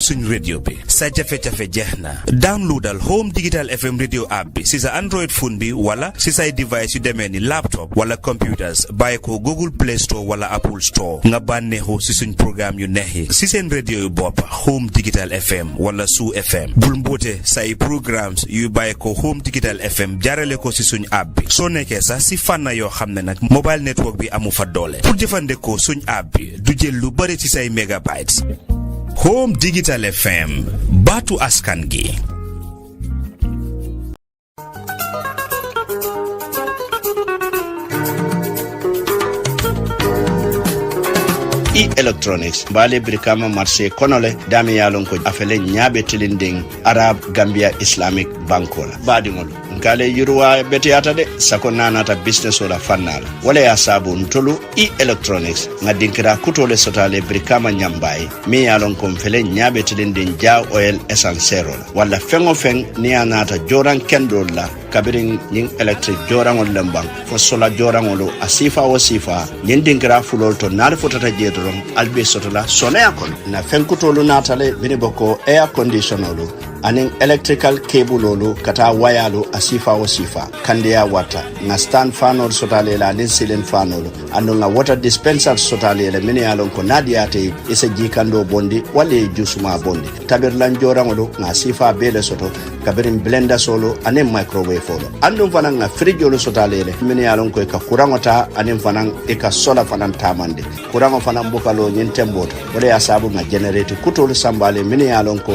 suñ radio bi sa jafe-jafe jeex na downloadal Home Digital FM radio app bi si sa Android phone bi wala si say device yu demee ni laptop wala computers bàyyi ko Google Play Store wala Apple Store nga bànneexu si suñ programme yu neex yi si seen radio yu bopp Home Digital FM wala Suu FM bul mboote say programmes yu bàyyi ko Home Digital FM jaarale ko si suñ app bi soo nekkee sax si fànna yoo xam ne nag mobile network bi amu fa doole pour jëfandikoo suñ app bi du jël lu bari ci say megabytes. Home Digital FM baatu askan gi. electronics bale brikama marché konole dami yalon ko afele nyabe tilinding Arab Gambia Islamic Bankola badingol ngale yurwa betiyata de sako nanata business ola fannala wala ya sabu ntolu electronics ngadinkira kutole sotale brikama nyambai mi yalon ko fele nyabe tilinding ja oil essential wala fengo feng ni anata joran kendola kabirin ning electric jorangol lembang fo sola jorangolo asifa o sifa nyindinkira fulol to nar fotata jedoro albe sotola sonaya kon na fenkutolu natale biniboko air conditionolu anin electrical cable lolu kata wayalo asifa o sifa kandeya wata na stand fanol sotale la nin ceiling fanolu ando nga water dispenser sotale le miniyalon ko nadiate isa jikando bondi wale jusuma bondi tabir lan jorangolu nga sifa bele soto kabirin blender solo anin microwave folo ando fanan nga fridge lolu sotale le miniyalon ko ka kurangota anin fanan e ka sola fanan tamande kurango fanan bukalo nyin temboto wala asabu nga generate kutolu sambale miniyalon ko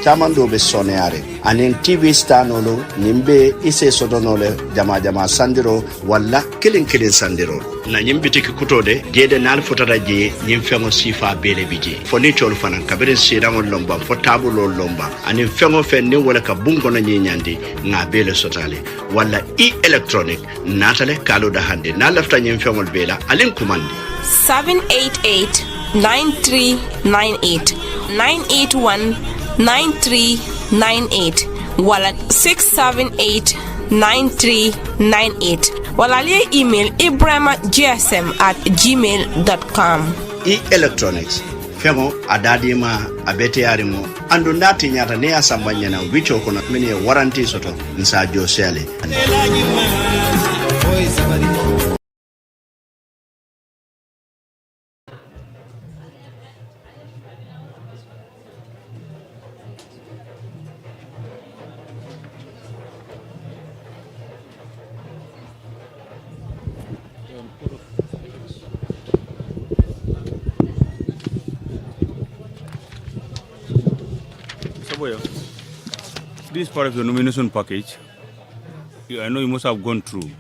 tamando be soneare anin TV stanolo nimbe ise sodonole jama sandiro walla kilin sandiro na nyimbitiki kutode dede nal fotata je nyim fengo sifa bele bije furniture fanan kabirin sirango lomba fo tabulo lomba anin fengo fen ni wala ka bungo na nyinyandi nga bele sotale walla electronic natale kalo da hande na lafta nyim fengo bela alin kumandi 788 9398 981 9398 wala 678 9398 wala liye email ibrahima.gsm@gmail.com. electronics femo adadima abete yarimo andu ndati nyata ne asambanya na wicho kono mini warranty soto nsa josele This is part of your nomination package. I know you must have gone through.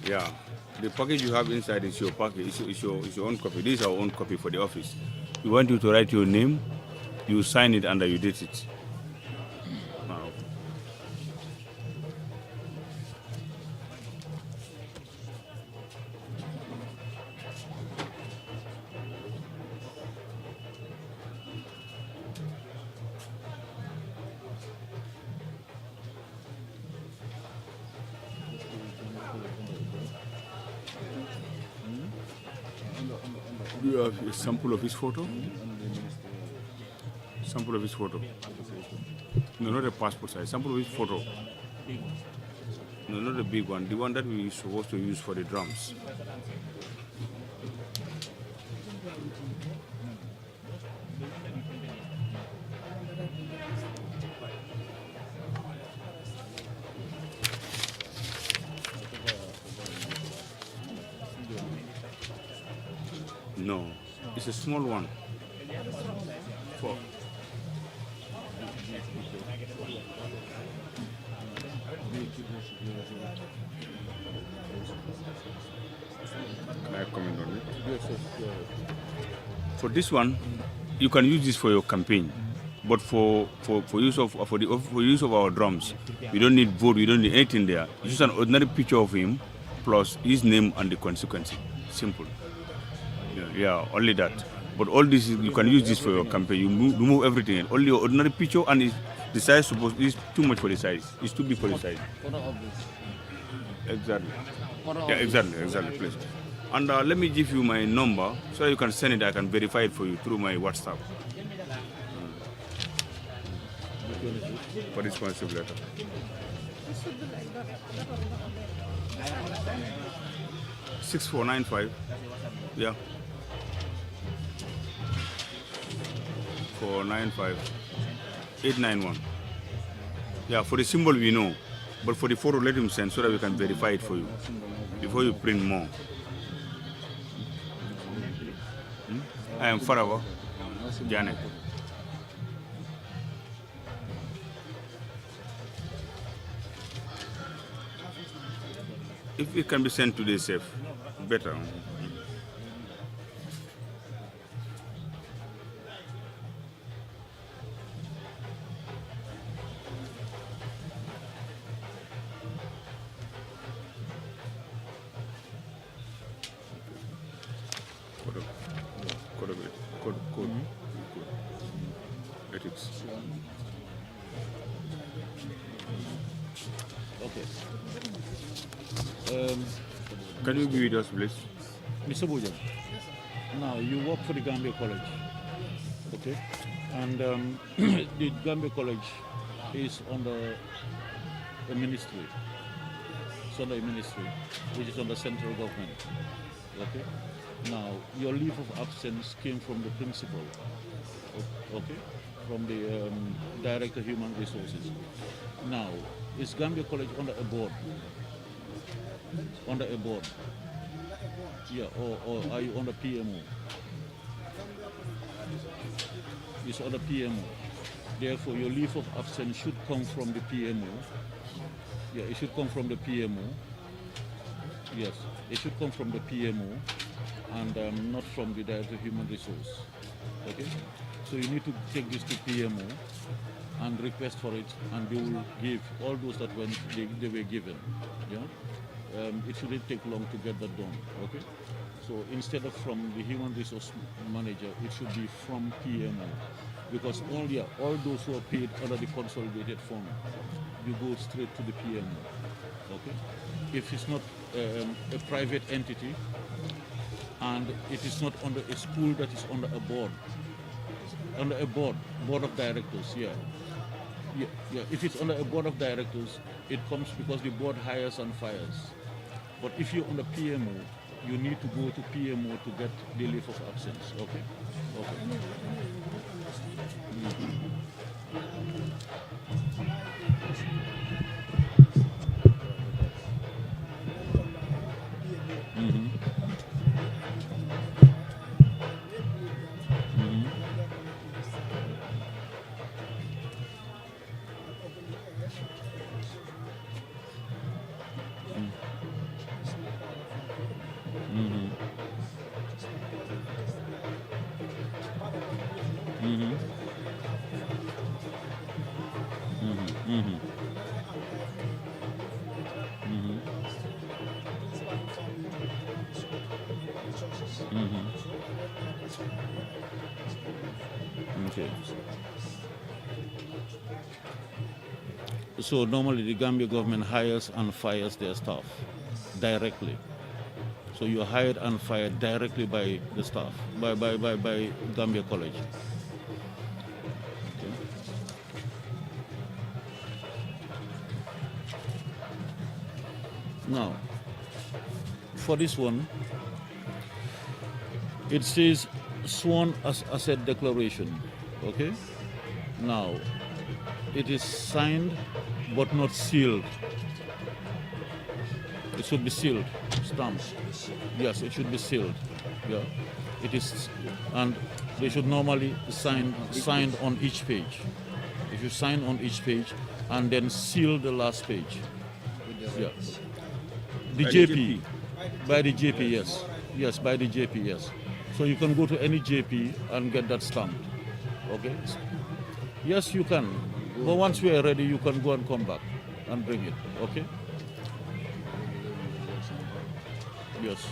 Yeah, the package you have inside is your package. It's your own copy. This is our own copy for the office. We want you to write your name, you sign it, and you date it. Now. Do you have a sample of his photo? Sample of his photo. No, not a passport size. Sample of his photo. No, not the big one. The one that we supposed to use for the drums. No, it's a small one. Four. Can I comment on it? Yes, yes. For this one, you can use this for your campaign, but for use of our drums, we don't need vote, we don't need anything there. It's just an ordinary picture of him, plus his name and the consequence. Simple. Yeah, only that. But all this, you can use this for your campaign. You remove everything. Only your ordinary picture, and the size is too much for the size. It's too big for the size. Exactly. Yeah, exactly, please. And let me give you my number so you can send it. I can verify it for you through my WhatsApp. for this responsive letter. 6495. Yeah. 495 891. Yeah, for the symbol we know, but for the photo let him send so that we can verify it for you before you print more. I am Farawa Janet. If it can be sent today, safe, better. Code. Ethics. Okay. Can you be with us, please? Mr. Bujan, now you work for the Gambia College, okay? And the Gambia College is under a ministry. It's under a ministry, which is under central government, okay? Now, your leave of absence came from the principal, okay? From the Director of Human Resources. Now, is Gambia College under a board? Under a board? Yeah, or are you under PMO? It's under PMO. Therefore, your leave of absence should come from the PMO. Yeah, it should come from the PMO. Yes, it should come from the PMO and not from the Director of Human Resource. Okay? So you need to take this to PMO and request for it, and they will give all those that when they were given. Yeah? It shouldn't take long to get that done. Okay? So instead of from the Human Resource Manager, it should be from PMO. Because all those who are paid under the consolidated fund, you go straight to the PMO. Okay? If it's not a private entity and it is not under a school that is under a board of directors, yeah. If it's under a board of directors, it comes because the board hires and fires. But if you're under PMO, you need to go to PMO to get the leave of absence. Okay? Okay. Okay. So normally the Gambia government hires and fires their staff directly. So you're hired and fired directly by the staff, by Gambia College. Okay. Now, for this one, it says sworn as asset declaration. Okay. Now, it is signed but not sealed. It should be sealed, stamped. Yes, it should be sealed. Yeah, it is, and they should normally signed on each page. If you sign on each page and then seal the last page. Yeah. The JP, by the JP, yes. Yes, by the JP, yes. So you can go to any JP and get that stamped. Okay? Yes, you can. But once we are ready, you can go and come back and bring it. Okay? Yes.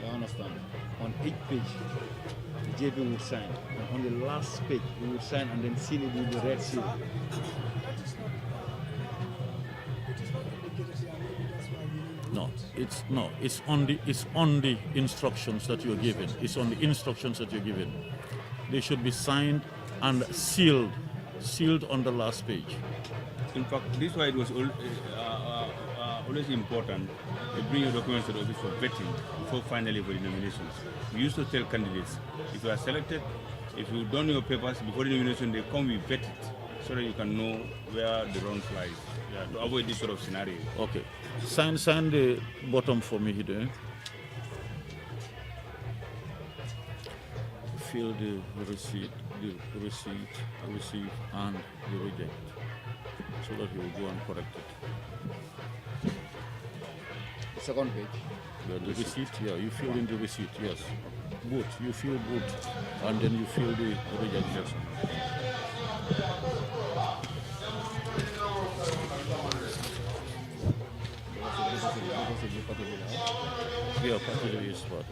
I understand. On each page, the JP would sign. And on the last page, he would sign and then seal it with the red seal. No. It's on the instructions that you're given. It's on the instructions that you're given. They should be signed and sealed on the last page. In fact, this is why it was always important to bring your documents to the office for vetting before finally for the nominations. We used to tell candidates, if you are selected, if you don't know your papers before the nomination, they come, we vet it so that you can know where the wrong flies. Yeah, to avoid this sort of scenario. Okay. Sign the bottom for me here. Fill the receipt, and the reject, so that you will go and correct it. The second page. Yeah, the receipt, you fill in the receipt, yes. Both, you fill both, and then you fill the rejection. Yeah, particularly is part.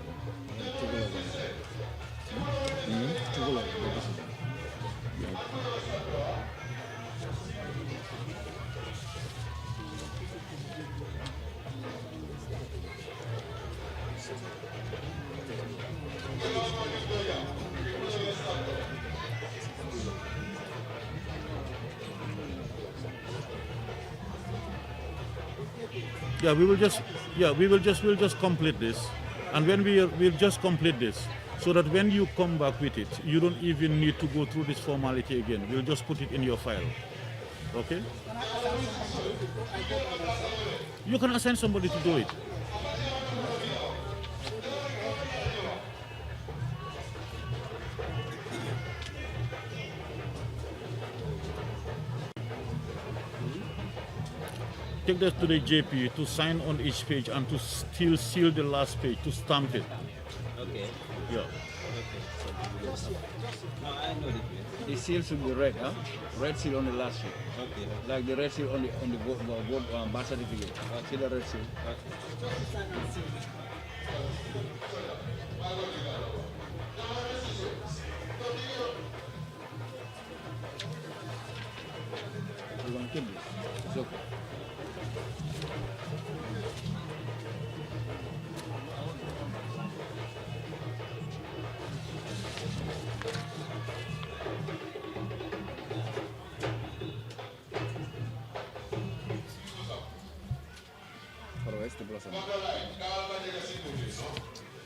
Yeah, we'll just complete this, and when we'll just complete this, so that when you come back with it, you don't even need to go through this formality again. We'll just put it in your file. Okay? You can assign somebody to do it. Take that to the JP to sign on each page and to still seal the last page, to stamp it. Okay. Yeah. No, I know it. The seal should be red, huh? Red seal on the last sheet. Okay. Like the red seal on the birth certificate. See the red seal. You want to keep this? It's okay.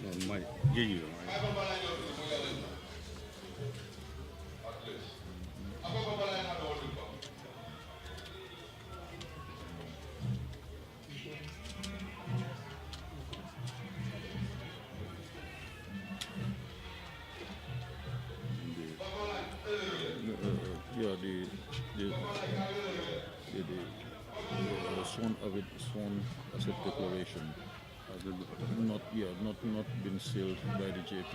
No, my, yeah. Sworn asset declaration not been sealed by the JP.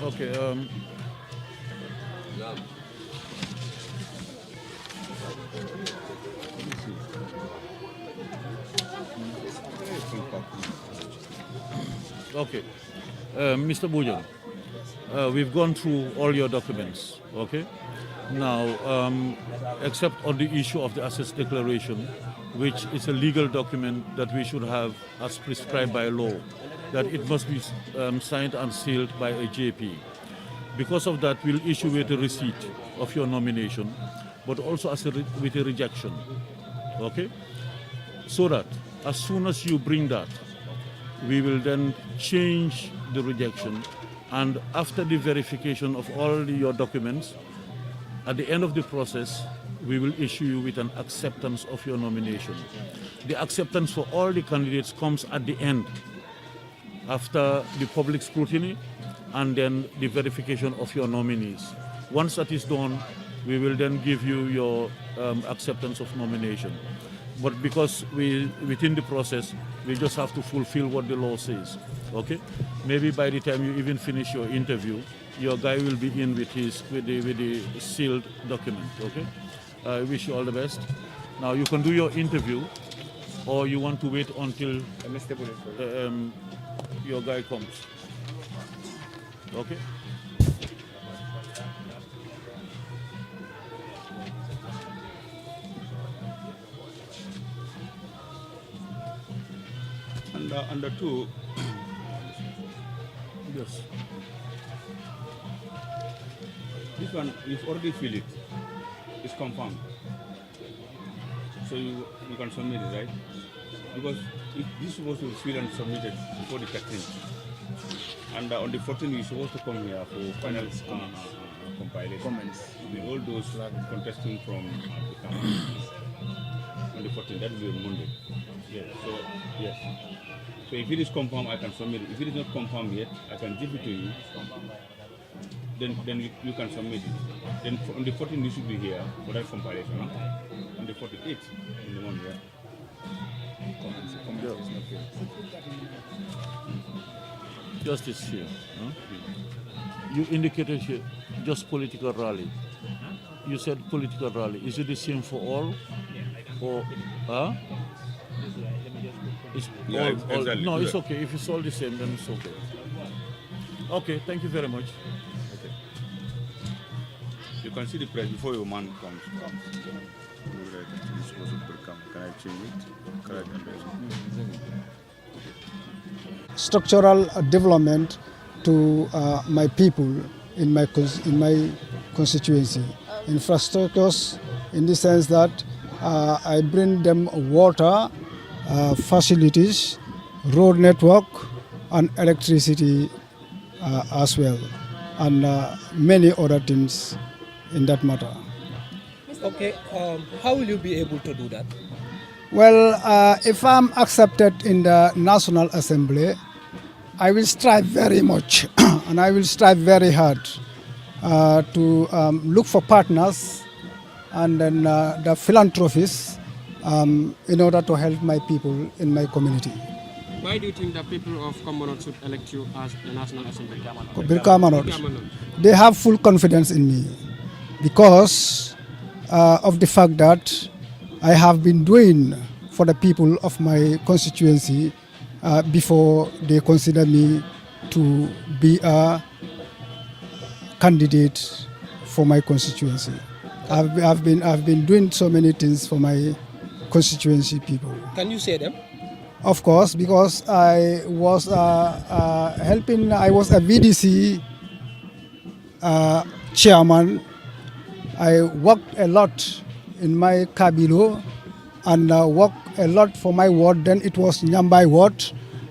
Okay. Okay. Mr. Bujan, we've gone through all your documents, okay? Now, except on the issue of the assets declaration, which is a legal document that we should have as prescribed by law, that it must be signed and sealed by a JP. Because of that, we'll issue with a receipt of your nomination, but also with a rejection, okay? So that as soon as you bring that, we will then change the rejection, and after the verification of all your documents, at the end of the process, we will issue you with an acceptance of your nomination. The acceptance for all the candidates comes at the end, after the public scrutiny and then the verification of your nominees. Once that is done, we will then give you your acceptance of nomination. But because within the process, we just have to fulfill what the law says, okay? Maybe by the time you even finish your interview, your guy will be in with the sealed document, okay? I wish you all the best. Now you can do your interview, or you want to wait until your guy comes, okay? Under two, yes. This one, you've already filled it. It's confirmed. So you can submit it, right? Because this is supposed to be filled and submitted before the 13th. And on the 14th, you're supposed to come here for final compilation. Comments. All those contesting from the campaign. On the 14th, that will be on Monday. Yes. So, yes. So if it is confirmed, I can submit it. If it is not confirmed yet, I can give it to you. Then you can submit it. Then on the 14th, you should be here for that compilation. Huh? On the 48th, in the morning, yeah. Justice here. Huh? You indicated here just political rally. You said political rally. Is it the same for all? Or, huh? It's Yeah, all, exactly. no, it's okay. If it's all the same, then it's okay. Okay, thank you very much. Okay. You can see the press before your man comes. Can I change it? Correct. Structural development to my people in my constituency. Infrastructures in the sense that I bring them water, facilities, road network, and electricity as well, and many other things in that matter. Okay, how will you be able to do that? Well, if I'm accepted in the National Assembly, I will strive very much and I will strive very hard to look for partners and then the philanthropists in order to help my people in my community. Why do you think the people of Cameroon should elect you as the National Assembly? They have full confidence in me because of the fact that I have been doing for the people of my constituency before they consider me to be a candidate for my constituency. I've been doing so many things for my constituency people. Can you say them? Of course, because I was helping. I was a VDC chairman. I worked a lot in my Kabilo and worked a lot for my ward. Then it was Nyambai ward.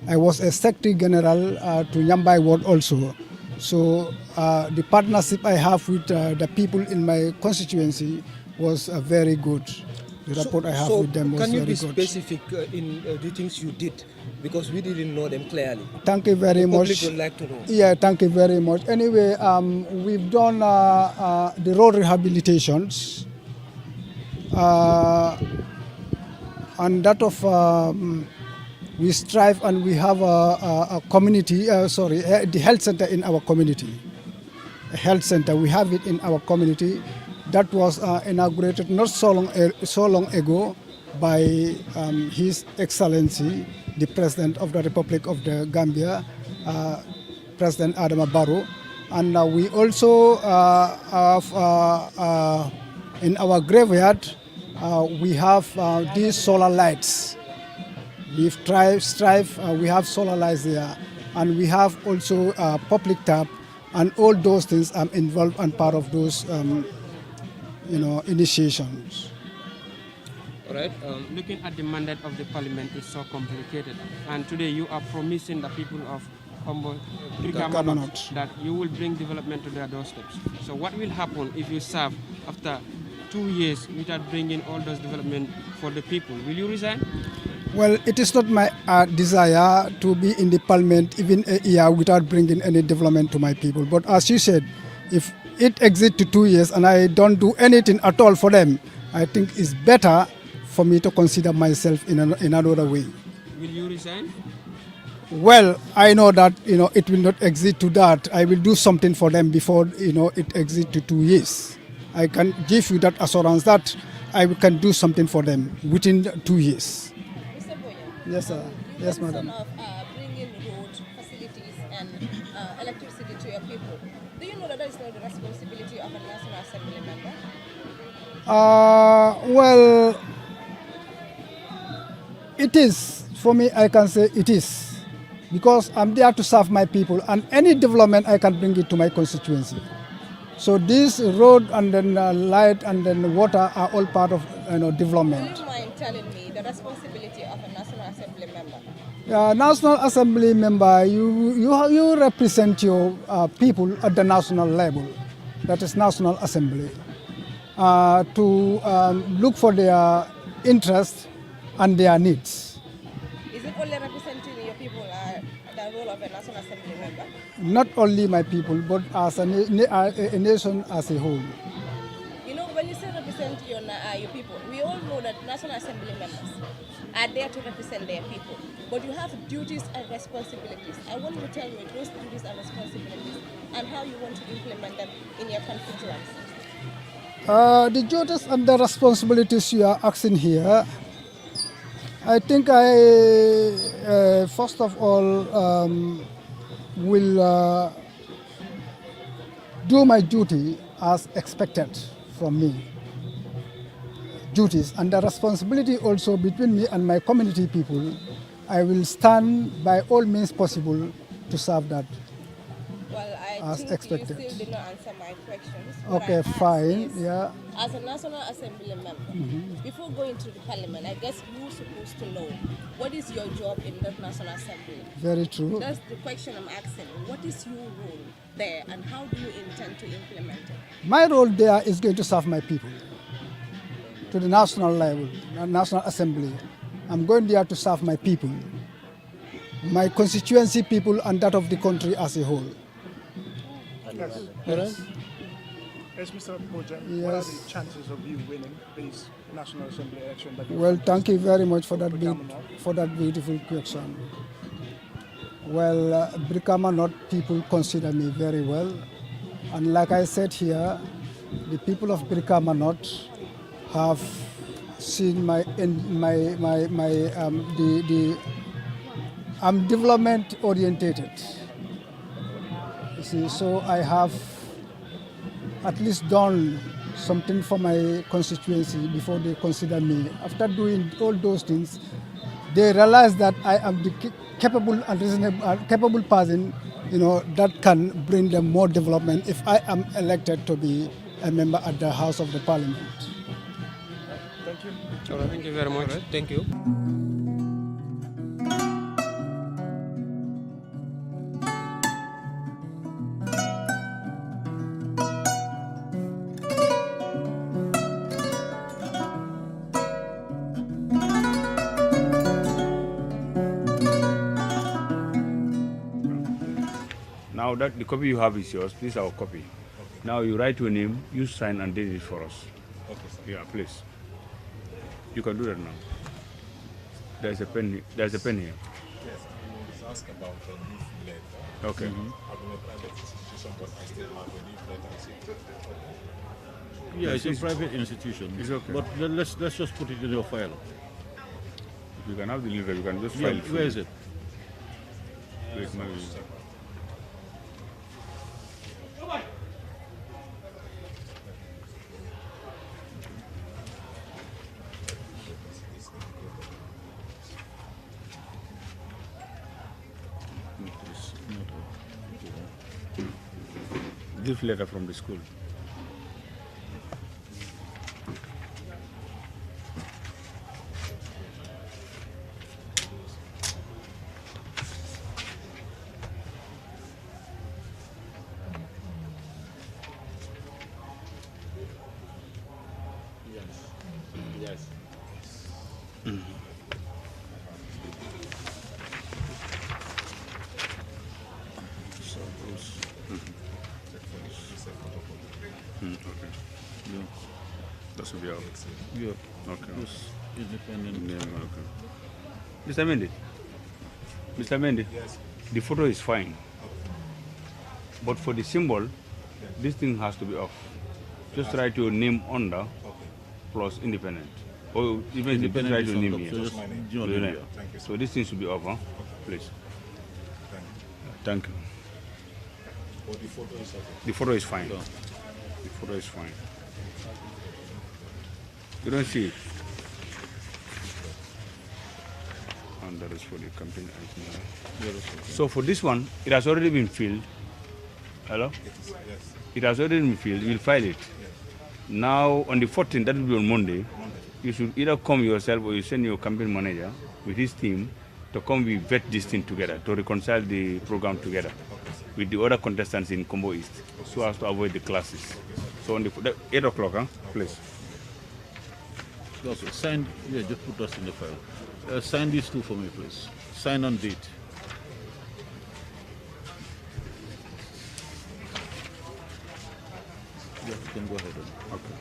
I was a secretary general to Nyambai ward also. So the partnership I have with the people in my constituency was very good. The rapport I have with them was very good. Can you be specific in the things you did? Because we didn't know them clearly. Thank you very much. The public would like to know. Yeah, thank you very much. Anyway, we've done the road rehabilitations and that of we strive and we have a community, the health center in our community. health center. We have it in our community. That was inaugurated not so long ago by His Excellency, the President of the Republic of the Gambia, President Adama Barrow. And we also have in our graveyard, we have these solar lights. We have solar lights there, and we have also public tap, and all those things are involved and part of those, initiations. All right. Looking at the mandate of the parliament is so complicated, and today you are promising the people of that you will bring development to their doorsteps. So what will happen if you serve after 2 years without bringing all those development for the people? Will you resign? Well, it is not my desire to be in the parliament even a year without bringing any development to my people. But as you said, if it exits to 2 years and I don't do anything at all for them, I think it's better for me to consider myself in another way. Will you resign? Well, I know that it will not exit to that. I will do something for them before it exits to 2 years. I can give you that assurance that I can do something for them within 2 years. Mr. Boya, yes, sir. Yes, madam. Of bringing road facilities and electricity to your people. Do you know that is not the responsibility of a National Assembly member? Well, it is. For me, I can say it is. Because I'm there to serve my people, and any development I can bring it to my constituency. So this road and then light and then water are all part of development. Do you mind telling me the responsibility of a National Assembly member? National Assembly member, you represent your people at the national level, that is National Assembly, to look for their interests and their needs. Is it only representing your people the role of a National Assembly member? Not only my people, but as a nation as a whole. When you say represent your people, we all know that National Assembly members are there to represent their people. But you have duties and responsibilities. I want you to tell me those duties and responsibilities and how you want to implement them in your constituency. The duties and the responsibilities you are asking here, I think first of all, will do my duty as expected from me. Duties and the responsibility also between me and my community people, I will stand by all means possible to serve that. Well, I as think expected. you still did not answer my questions. Okay, fine. Yeah. As a National Assembly member, before going to the Parliament, I guess you're supposed to know what is your job in the National Assembly. Very true. That's the question I'm asking. What is your role there, and how do you intend to implement it? My role there is going to serve my people to the national level, National Assembly. I'm going there to serve my people, my constituency people, and that of the country as a whole. Yes, Mr. Boja, what are the chances of you winning these National Assembly elections? Well, thank you very much for that beautiful question. Well, Brikama North people consider me very well, and like I said here, the people of Brikama North have seen I'm development orientated. You see, so I have at least done something for my constituency before they consider me. After doing all those things, they realize that I am the capable and reasonable, capable person, that can bring them more development if I am elected to be a member at the House of the Parliament. Thank you. All right, thank you very much. Right. Thank you. Now that the copy you have is yours, this is our copy. Okay. Now you write your name, you sign and date it for us. Okay, sir. Yeah, please. You can do that now. There's a pen here. Yes. ask about a leaflet. Okay. I'm in a private institution, but I still have a leaflet. Yeah, it's a private institution. It's okay. But let's just put it in your file. If you can have the leaflet, you can just Yeah, file it. where is it? Wait, maybe. Gift letter from the school. Yes. Okay. Yeah. That should be out. Yeah. Okay. Just independent. Yeah, okay. Mr. Mendy. Mr. Mendy. Yes. The photo is fine. But for the symbol, this thing has to be off. Just write your name under plus independent. Or even if you write your name here. Just my name. Your name, yeah. Thank you, sir. So this thing should be off, huh? Please. Thank you. But the photo is okay. The photo is fine. The photo is fine. You don't see it. And that is for the campaign item. So for this one, it has already been filled. Hello? Yes. It has already been filled. We'll file it. Now on the 14th, that will be on Monday. You should either come yourself or you send your campaign manager with his team to come we vet this thing together, to reconcile the program together with the other contestants in Combo East, so as to avoid the classes. So on the 8 o'clock, huh? Please. Okay, sign, yeah, just put us in the file. Sign these two for me, please. Sign on date. Yeah, you can go ahead. Okay.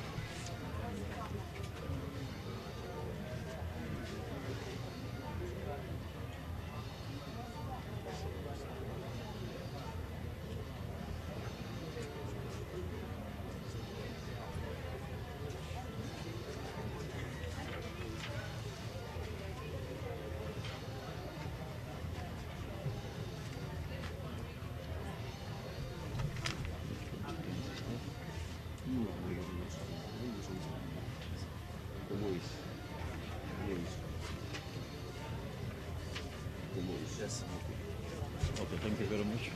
Yes. Okay, thank you very much.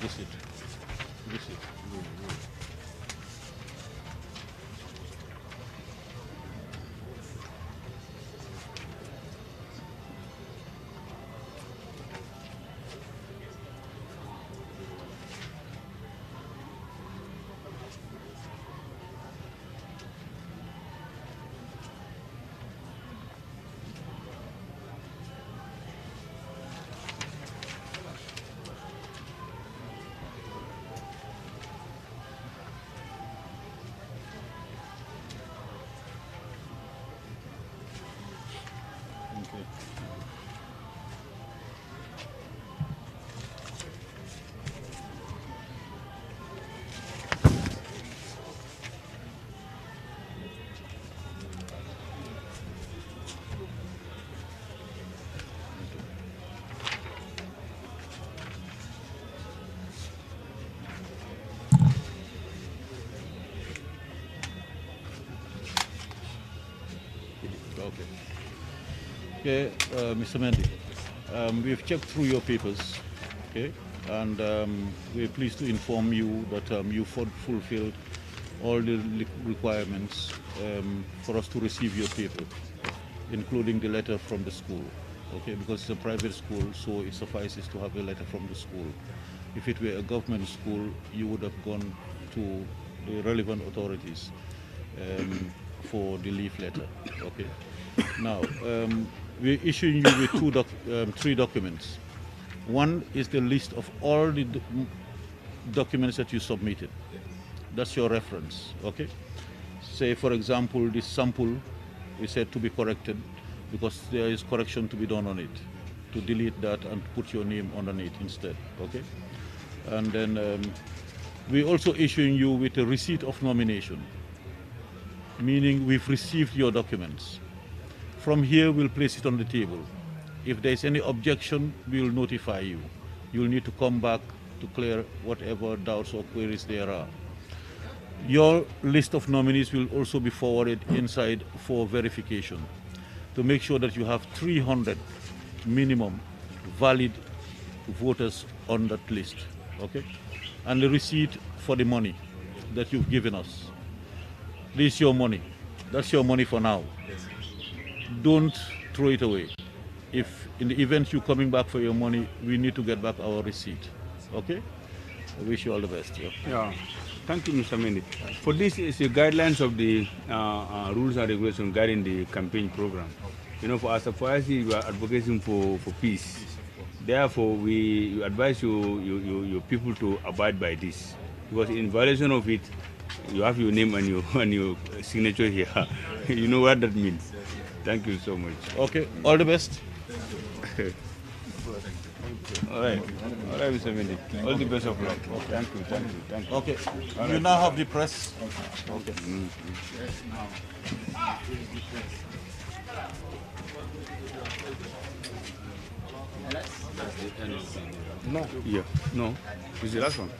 This it. This it. Okay, Mr. Mendy, we've checked through your papers, okay, and we're pleased to inform you that you fulfilled all the requirements for us to receive your paper, including the letter from the school, okay, because it's a private school, so it suffices to have a letter from the school. If it were a government school, you would have gone to the relevant authorities for the leave letter, okay. Now, we're issuing you with three documents. One is the list of all the documents that you submitted. That's your reference, okay? Say, for example, this sample is said to be corrected because there is correction to be done on it, to delete that and put your name underneath instead, okay? And then we're also issuing you with a receipt of nomination, meaning we've received your documents. From here, we'll place it on the table. If there's any objection, we'll notify you. You'll need to come back to clear whatever doubts or queries there are. Your list of nominees will also be forwarded inside for verification to make sure that you have 300 minimum valid voters on that list, okay? And the receipt for the money that you've given us. This is your money. That's your money for now. Don't throw it away. If in the event you're coming back for your money, we need to get back our receipt, okay? I wish you all the best. Yeah. Thank you, Mr. Mendy. For this is the guidelines of the rules and regulations guiding the campaign program. You know, for us, we are advocating for peace. Therefore, we advise your people to abide by this, because in violation of it, you have your name and your signature here. You know what that means. Thank you so much. Okay, all the best. All right, Mr. Mendy. All the best of luck. Thank you. Okay, all you right. now have the press. Okay. No. Yeah. No. This is the last one.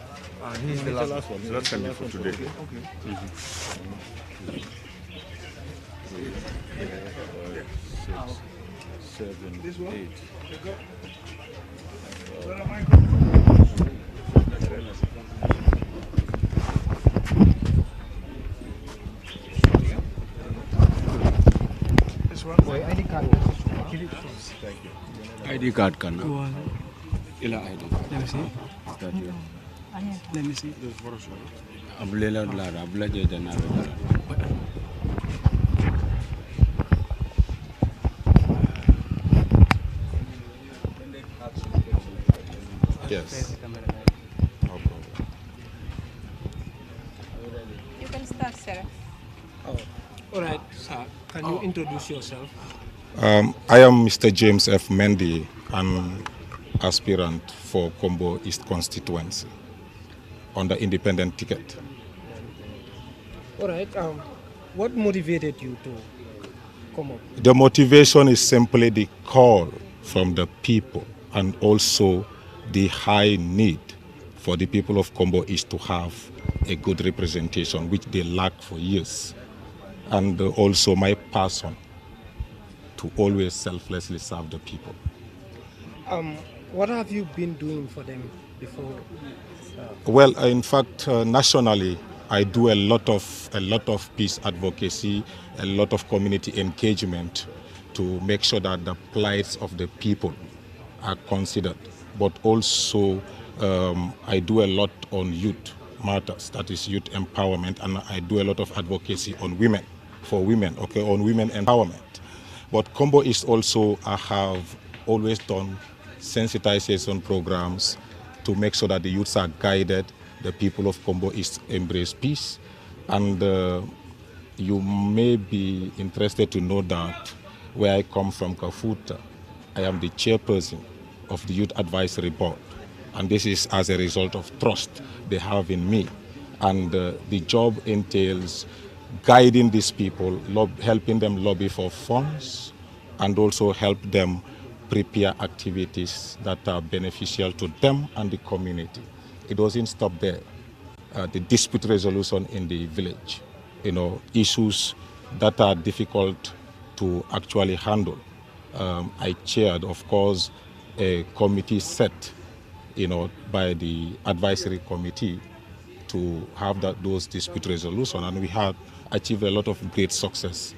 This is the last one. The last candidate for today. Okay. 6, 7, 8. This one? ID card. Thank you. ID card can now. Ila ID. Let me see. That you. Let me see. Ablela lara, abla jaja na lara. Yes. You can start, Sarah. Oh. All right, sir. Can you introduce yourself? I am Mr. James F. Mengbe, an aspirant for Combo East constituency on the independent ticket. All right. What motivated you to come up? The motivation is simply the call from the people and also the high need for the people of Combo East to have a good representation, which they lack for years. And also my passion to always selflessly serve the people. What have you been doing for them before? Well, in fact, nationally, I do a lot of peace advocacy, a lot of community engagement to make sure that the plights of the people are considered. But also, I do a lot on youth matters, that is youth empowerment, and I do a lot of advocacy on women, for women, okay, on women empowerment. But Combo East also, I have always done sensitization programs to make sure that the youths are guided, the people of Combo East embrace peace. And you may be interested to know that where I come from, Kafuta, I am the chairperson of the Youth Advisory Board. And this is as a result of trust they have in me. And the job entails guiding these people, helping them lobby for funds, and also help them prepare activities that are beneficial to them and the community. It doesn't stop there. The dispute resolution in the village, issues that are difficult to actually handle. I chaired, of course, a committee set, by the advisory committee to have those dispute resolution, and we had achieved a lot of great success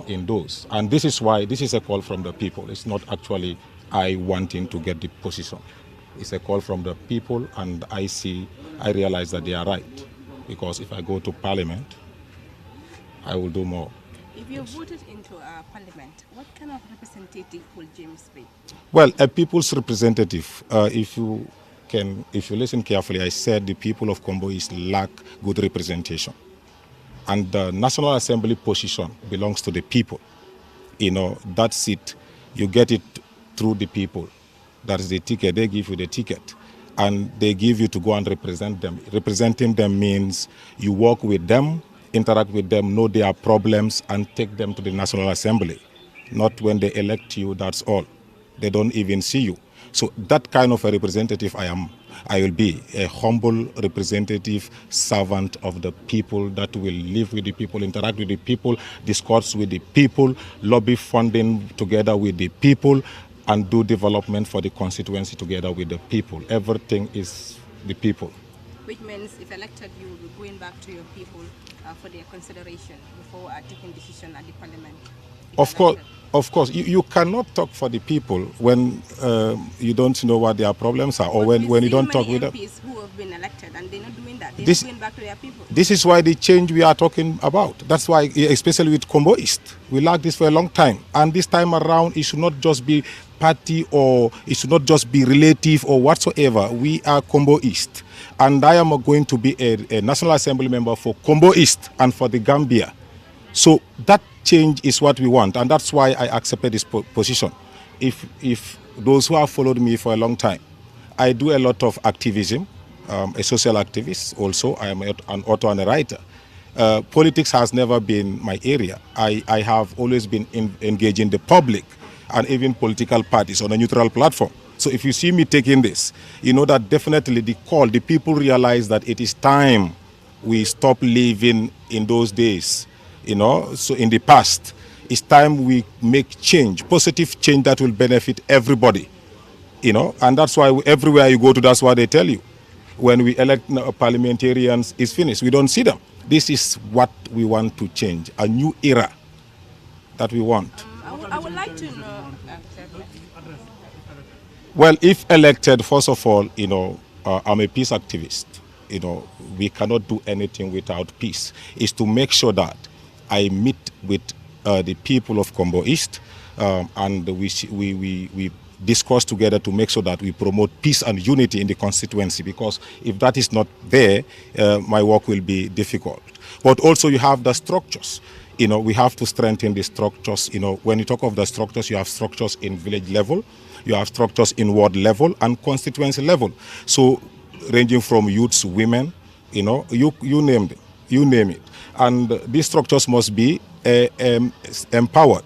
in those. And this is why this is a call from the people. It's not actually I wanting to get the position. It's a call from the people, and I realize that they are right, because if I go to Parliament, I will do more. If you're voted into Parliament, what kind of representative will James be? Well, a people's representative. If you if you listen carefully, I said the people of Combo East lack good representation. And the National Assembly position belongs to the people. That seat, you get it through the people. That is the ticket. They give you the ticket. And they give you to go and represent them. Representing them means you work with them, interact with them, know their problems, and take them to the National Assembly. Not when they elect you, that's all. They don't even see you. So that kind of a representative I will be, a humble representative servant of the people that will live with the people, interact with the people, discuss with the people, lobby funding together with the people, and do development for the constituency together with the people. Everything is the people. Which means if elected, you will be going back to your people for their consideration before taking decision at the parliament. Of course, you cannot talk for the people when you don't know what their problems are, or when you don't talk with them. MPs who have been elected and they're not doing that. They're going back to their people. This is why the change we are talking about. That's why, especially with Combo East, we lack this for a long time. And this time around, it should not just be party or it should not just be relative or whatsoever. We are Combo East. And I am going to be a National Assembly member for Combo East and for the Gambia. So that change is what we want, and that's why I accepted this position. If those who have followed me for a long time, I do a lot of activism, a social activist also. I am an author and a writer. Politics has never been my area. I have always been engaging the public and even political parties on a neutral platform. So if you see me taking this, you know that definitely the people realize that it is time we stop living in those days. So in the past, it's time we make change, positive change that will benefit everybody, and that's why everywhere you go to, that's what they tell you. When we elect parliamentarians, it's finished. We don't see them. This is what we want to change, a new era that we want. I would like to know. Well, if elected, first of all, I'm a peace activist. We cannot do anything without peace. It's to make sure that I meet with the people of Combo East and we discuss together to make sure that we promote peace and unity in the constituency, because if that is not there, my work will be difficult. But also you have the structures. We have to strengthen the structures. When you talk of the structures, you have structures in village level, you have structures in ward level and constituency level. So ranging from youths, women, you name it. And these structures must be empowered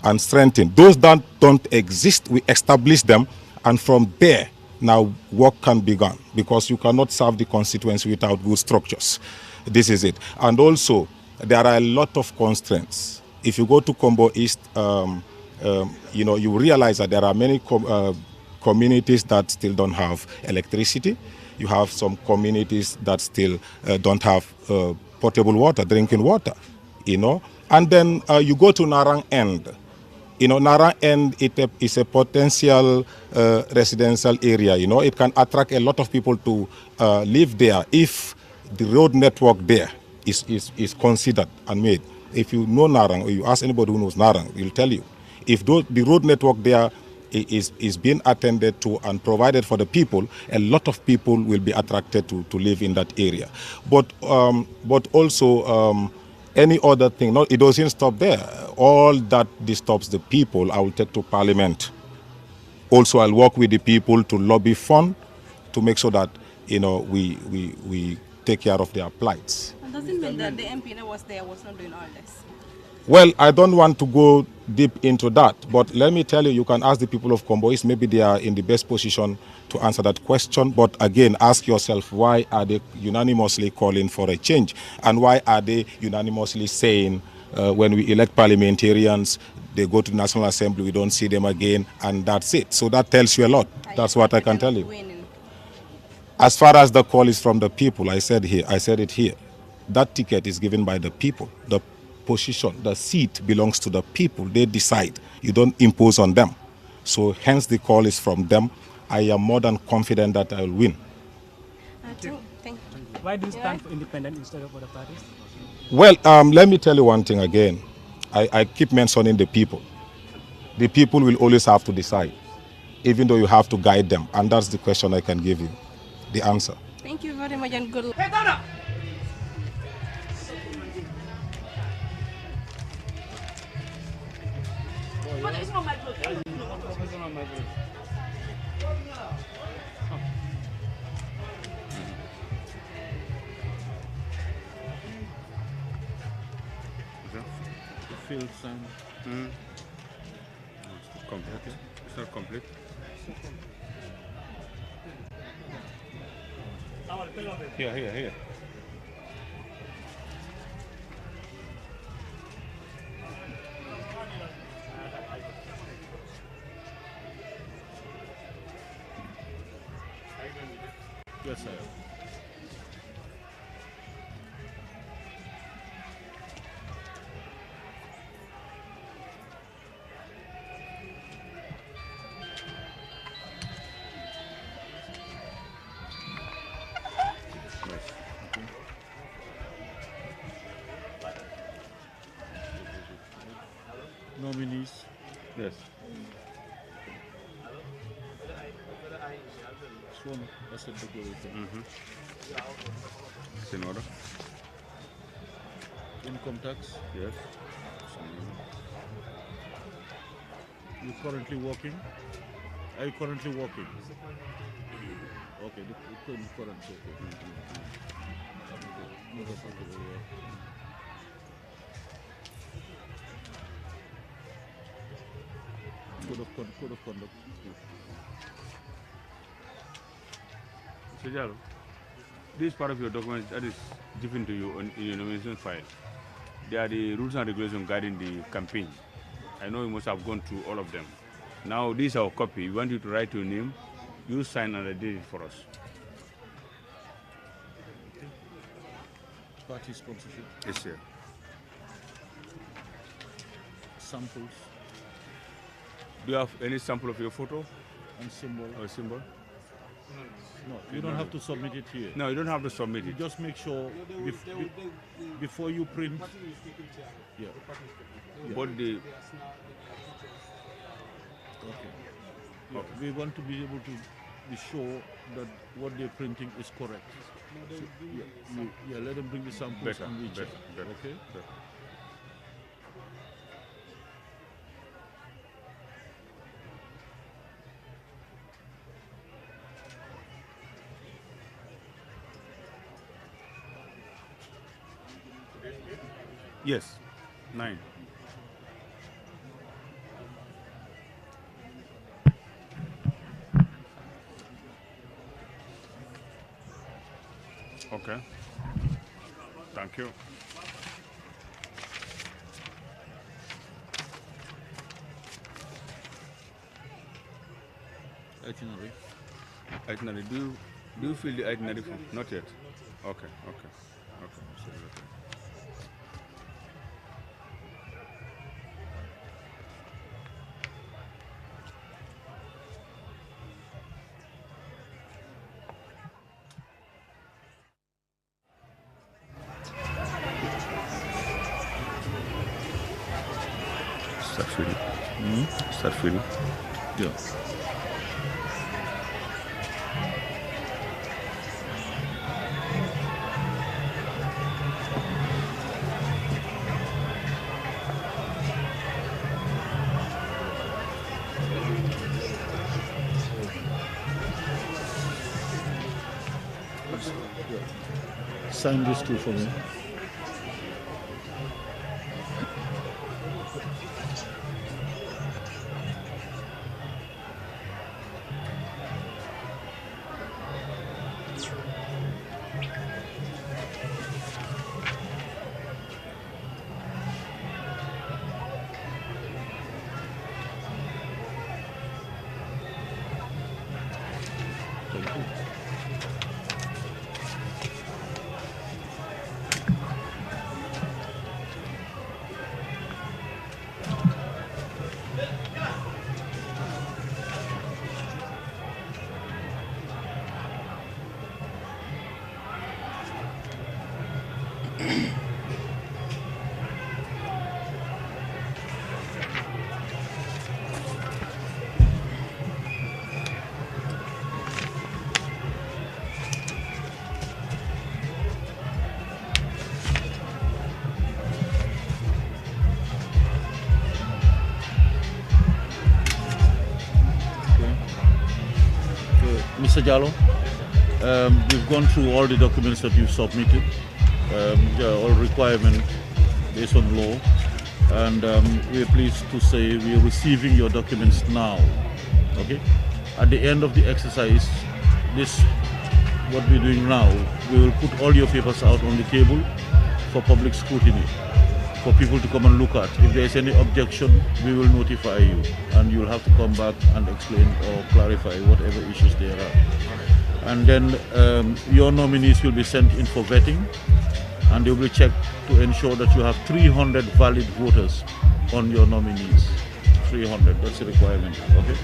and strengthened. Those that don't exist, we establish them, and from there, now work can begin, because you cannot serve the constituency without good structures. This is it. And also, there are a lot of constraints. If you go to Combo East, you realize that there are many communities that still don't have electricity. You have some communities that still don't have potable water, drinking water, And then you go to Narang End. Narang End is a potential residential area. It can attract a lot of people to live there if the road network there is considered and made. If you know Narang, or you ask anybody who knows Narang, he'll tell you. If the road network there is being attended to and provided for the people, a lot of people will be attracted to live in that area. But also any other thing, it doesn't stop there. All that disturbs the people, I will take to Parliament. Also, I'll work with the people to lobby fund to make sure that we take care of their plights. It doesn't mean that the MP that was there was not doing all this. Well, I don't want to go deep into that, but let me tell you, you can ask the people of Combo East. Maybe they are in the best position to answer that question. But again, ask yourself, why are they unanimously calling for a change? And why are they unanimously saying when we elect parliamentarians, they go to the National Assembly, we don't see them again, and that's it. So that tells you a lot. That's what I can tell you. As far as the call is from the people, I said it here. That ticket is given by the people. The position, the seat belongs to the people. They decide. You don't impose on them. So hence the call is from them. I am more than confident that I will win. Thank you. Why do you stand for independent instead of other parties? Well, let me tell you one thing again. I keep mentioning the people. The people will always have to decide. even though you have to guide them. And that's the question I can give you, the answer. Thank you very much and good luck. Field sign. Complete. It's not complete. Here. Yes, sir. Nominees. Yes. Sworn asset declaration. It's in order. Income tax. Yes. You currently working? Are you currently working? Okay, the current. Okay. Not applicable, yeah. Code of conduct. Procedural. This part of your document that is given to you in your nomination file. They are the rules and regulations guiding the campaign. I know you must have gone through all of them. Now, this is our copy. We want you to write your name, you sign and edit it for us. Party sponsorship. Yes, sir. Samples. Do you have any sample of your photo? And symbol. Or symbol? No, you don't have to submit it here. No, you don't have to submit You it. just make sure before you print. Yeah. But the... Okay. Yeah, we want to be able to be sure that what they're printing is correct. So, let them bring the samples Better, and we check. better. Okay? Better. Yes, 9. Okay. Thank you. Itinerary. Itinerary. Do you fill the itinerary form? Not yet. Okay. So, okay. Start filling. Yeah. Sign this too for me. Thank you. Mr. Jallo, we've gone through all the documents that you've submitted, all requirements based on law, and we're pleased to say we're receiving your documents now. Okay. At the end of the exercise, what we're doing now, we will put all your papers out on the table for public scrutiny, for people to come and look at. If there is any objection, we will notify you, and you'll have to come back and explain or clarify whatever issues there are. And then your nominees will be sent in for vetting, and they will be checked to ensure that you have 300 valid voters on your nominees. 300, that's the requirement. Okay.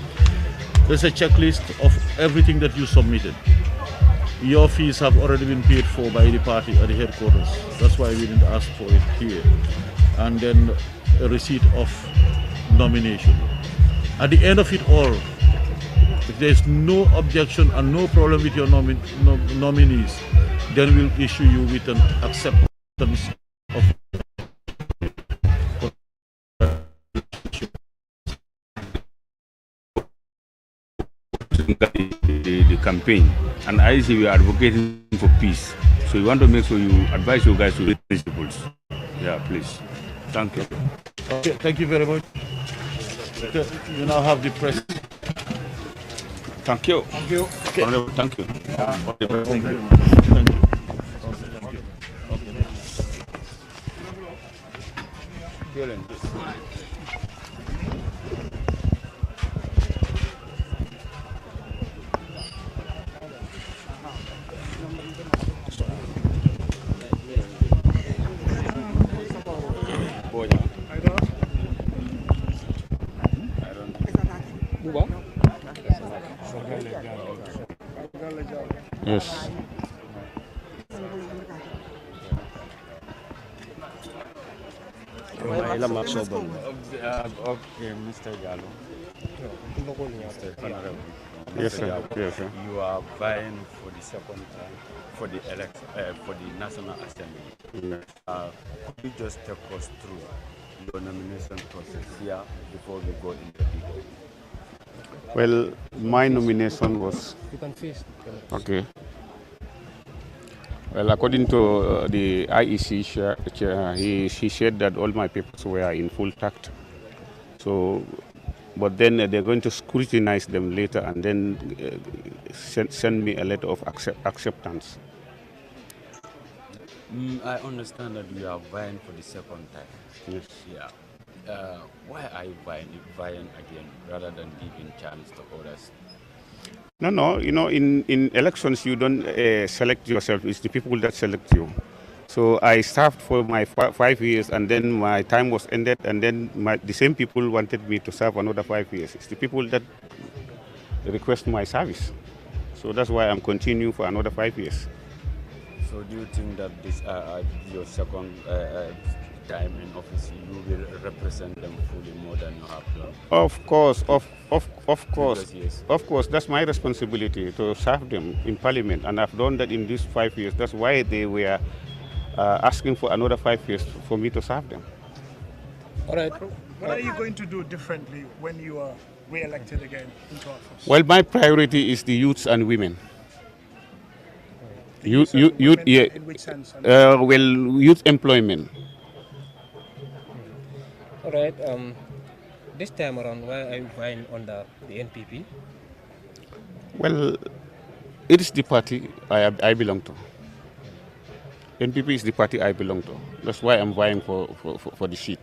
There's a checklist of everything that you submitted. Your fees have already been paid for by the party at the headquarters. That's why we didn't ask for it here. And then a receipt of nomination. At the end of it all, if there's no objection and no problem with your nominees, then we'll issue you with an acceptance of the campaign, and I see we are advocating for peace. So we want to make sure you advise you guys to read principles. Yeah, please. Thank you. Okay, thank you very much. Okay, you now have the press. Thank you. Thank you. Okay. Thank you. Thank you. Thank you. Yes. Okay, Mr. Jallo. Yes, sir. Yes, sir. You are vying for the second time for the for the National Assembly. Yes. Could you just take us through your nomination process here before we go in the detail? Well, my nomination was... You can face. Okay. Well, according to the IEC chair, he said that all my papers were in full tact. So, but then they're going to scrutinize them later and then send me a letter of acceptance. I understand that you are vying for the second time. Yes. Yeah. Why are you vying again rather than giving chance to others? No, you know, in elections you don't select yourself, it's the people that select you. So I served for my 5 years and then my time was ended and then the same people wanted me to serve another 5 years. It's the people that request my service. So that's why I'm continuing for another 5 years. So do you think that this your second time in office, you will represent them fully more than you have done? Of course, of course, that's my responsibility to serve them in Parliament, and I've done that in these 5 years. That's why they were asking for another 5 years for me to serve them. All right. What are you going to do differently when you are re-elected again into office? Well, my priority is the youths and women. Youth, yeah. In which sense? Well, youth employment. All right. This time around, why are you vying under the NPP? Well, it is the party I belong to. NPP is the party I belong to. That's why I'm vying for the seat.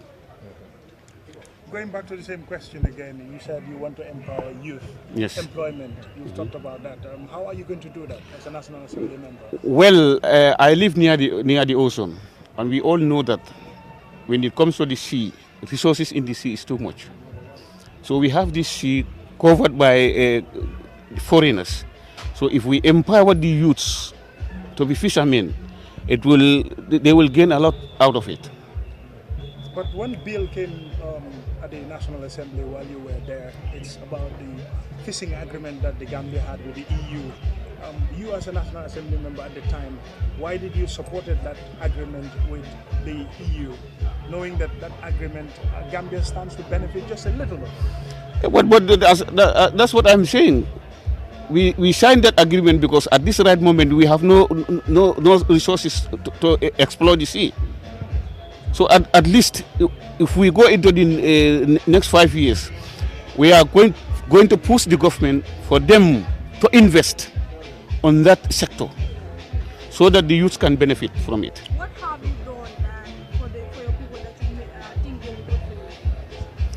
Going back to the same question again, you said you want to empower youth employment. You've talked about that. How are you going to do that as a National Assembly member? Well, I live near the ocean, and we all know that when it comes to the sea, resources in the sea is too much. So we have this sea covered by foreigners. So if we empower the youths to be fishermen, they will gain a lot out of it. But one bill came at the National Assembly while you were there. It's about the fishing agreement that the Gambia had with the EU. You as a National Assembly member at the time, why did you support that agreement with the EU, knowing that that agreement, Gambia stands to benefit just a little bit? But that's what I'm saying. we signed that agreement because at this right moment we have no resources to explore the sea. So at least if we go into the next 5 years, we are going to push the government for them to invest on that sector so that the youth can benefit from it. What have you done for your people that you think will go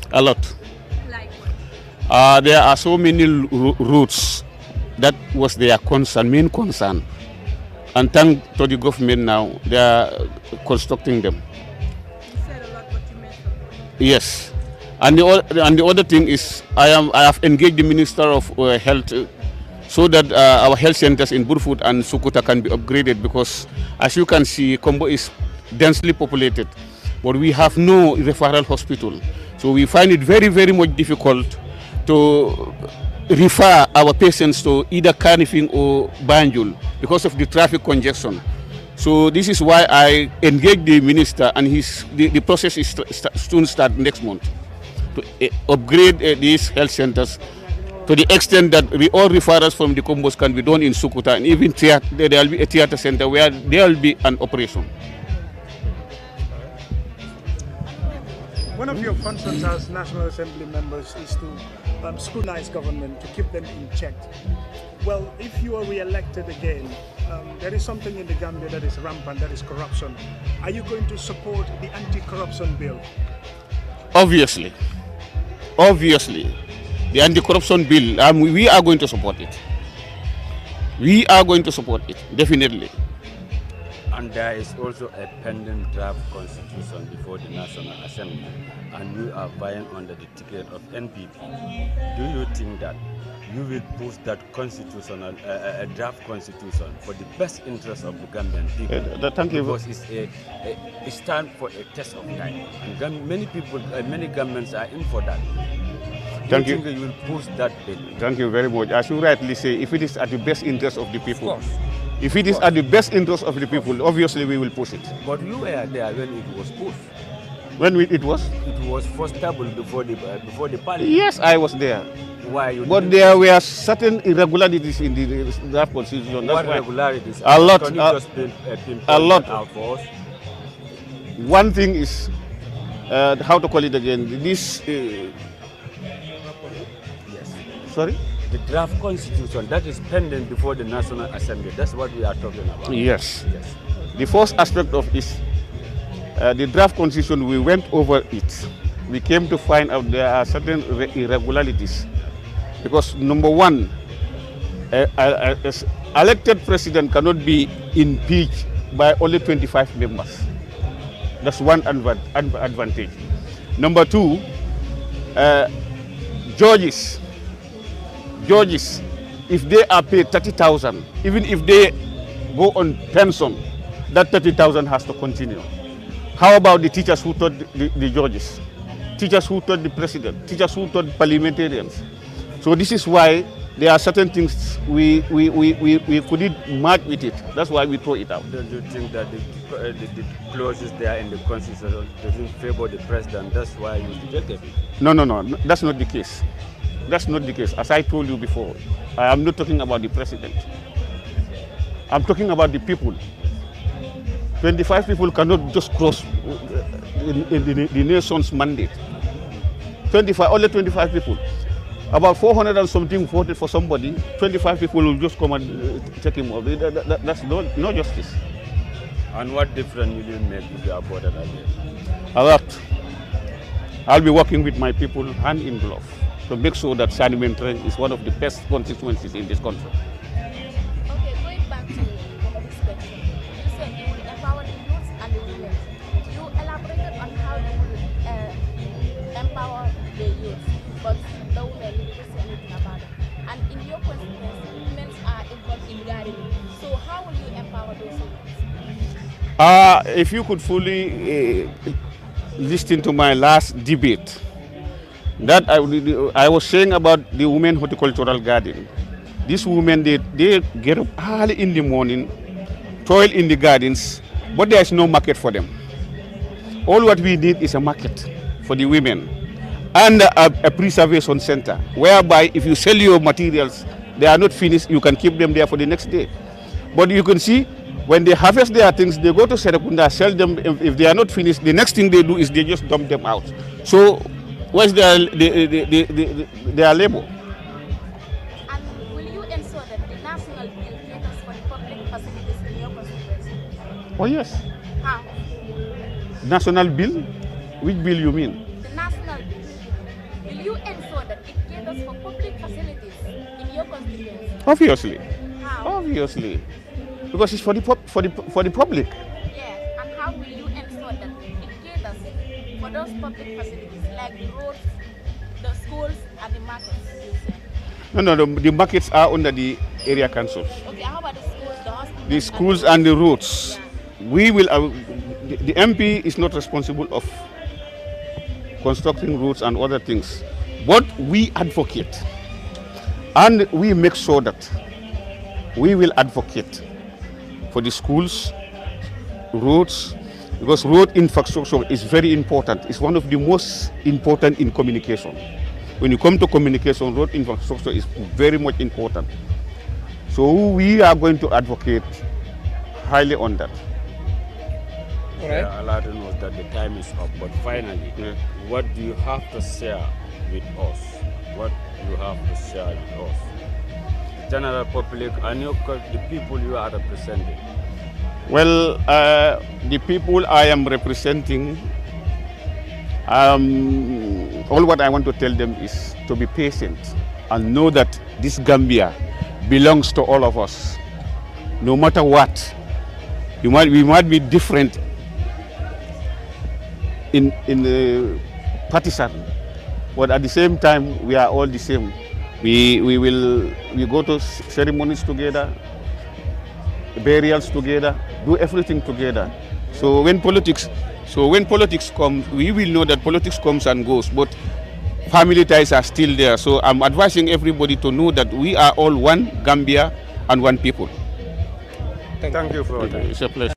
for? A lot. Like what? There are so many routes that was their concern, main concern. And thanks to the government now, they are constructing them. You said a lot, but you mentioned one. Yes. And the other thing is, I have engaged the Minister of Health so that our health centers in Burfoot and Sukuta can be upgraded, because as you can see, Kombo is densely populated, but we have no referral hospital. So we find it very, very much difficult to refer our patients to either Kanifing or Banjul because of the traffic congestion. So this is why I engaged the minister, and the process is soon start next month to upgrade these health centers to the extent that all referrals from the Combos can be done in Sukuta, and even there will be a theater center where there will be an operation. One of your functions as National Assembly members is to scrutinize government, to keep them in check. Well, if you are re-elected again, there is something in the Gambia that is rampant, that is corruption. Are you going to support the anti-corruption bill? Obviously. The anti-corruption bill, we are going to support it. We are going to support it, definitely. And there is also a pending draft constitution before the National Assembly, and you are vying under the ticket of NPP. Do you think that you will push that constitutional, a draft constitution for the best interest of the Gambian people? Thank you. Because it stands for a test of time, and many people, many governments are in for that. Thank you. Do you think you will push that bill? Thank you very much. As you rightly say, if it is at the best interest of the people, if it is at the best interest of the people, obviously we will push it. But you were there when it was pushed. When it was? It was first tabled before the parliament. Yes, I was there. Why you? But there were certain irregularities in the draft constitution. What irregularities? A lot. Can you just pinpoint a lot out for us? One thing is how to call it again. This. Yes. Sorry. The draft constitution that is pending before the National Assembly. That's what we are talking about. Yes. The first aspect of is the draft constitution. We went over it. We came to find out there are certain irregularities, because number one, elected president cannot be impeached by only 25 members. That's one advantage. Number two, judges, if they are paid 30,000, even if they go on pension, that 30,000 has to continue. How about the teachers who taught the judges? Teachers who taught the president? Teachers who taught parliamentarians? So this is why there are certain things we couldn't match with it. That's why we throw it out. Don't you think that the clauses there in the constitution doesn't favor the president? That's why you rejected it. No. That's not the case. That's not the case. As I told you before, I am not talking about the president. I'm talking about the people. 25 people cannot just cross the nation's mandate. Only 25 people. About 400 and something voted for somebody. 25 people will just come and take him off. That's no justice. And what difference will you make if you are voted again? A lot. I'll be working with my people hand in glove to make sure that Parliamentary is one of the best constituencies in this country. Okay, going back to this question, you said you will empower the youth and the women. You elaborated on how you will empower the youth, but the women you didn't say anything about it. And in your constituency, women are involved in gardening. So how will you empower those women? If you could fully listen to my last debate, that I was saying about the women horticultural garden. These women, they get up early in the morning, toil in the gardens, but there is no market for them. All what we need is a market for the women and a preservation center, whereby if you sell your materials, they are not finished, you can keep them there for the next day. But you can see, when they harvest their things, they go to Serekunda, sell them. If they are not finished, the next thing they do is they just dump them out. So, where's their labor? And will you ensure that the national bill caters for the public facilities in your constituency? Oh yes. How? National bill? Which bill you mean? The national bill. Will you ensure that it caters for public facilities in your constituency? Obviously. How? Obviously. Because it's for the public. Yeah, and how will you ensure that it caters for those public facilities like the roads, the schools, and the markets? No, the markets are under the area councils. Okay, how about the schools, the hospitals? The schools and the roads. We will. The MP is not responsible of constructing roads and other things, but we advocate, and we make sure that we will advocate for the schools, roads, because road infrastructure is very important. It's one of the most important in communication. When you come to communication, road infrastructure is very much important. So we are going to advocate highly on that. All right. Alado knows that the time is up, but finally, what do you have to share with us? What do you have to share with us? The general public and the people you are representing. Well, the people I am representing, all what I want to tell them is to be patient and know that this Gambia belongs to all of us. No matter what, we might be different in the partisan, but at the same time we are all the same. We go to ceremonies together, burials together, do everything together. So when politics comes, we will know that politics comes and goes, but family ties are still there. So I'm advising everybody to know that we are all one Gambia and one people. Thank you for that. It's a pleasure.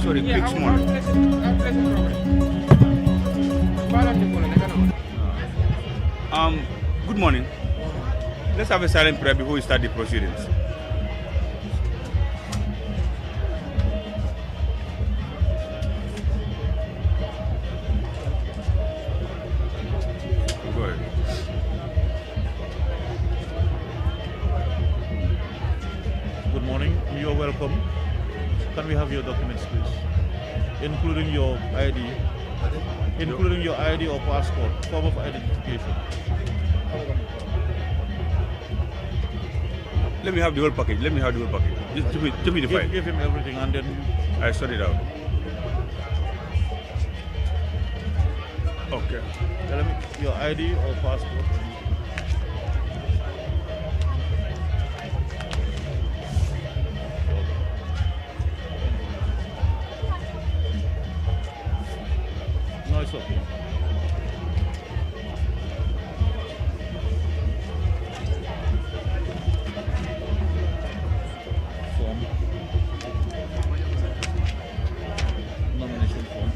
Sorry, quick small. Good morning. Let's have a silent prayer before we start the proceedings. Go ahead. Good morning. You're welcome. Can we have your documents, please? Including your ID. Including your ID or passport, form of identification. Let me have the whole package. Just give me the file. Give him everything and then I sort it out. Okay. Tell me your ID or passport. No, it's okay. Form. Nomination form.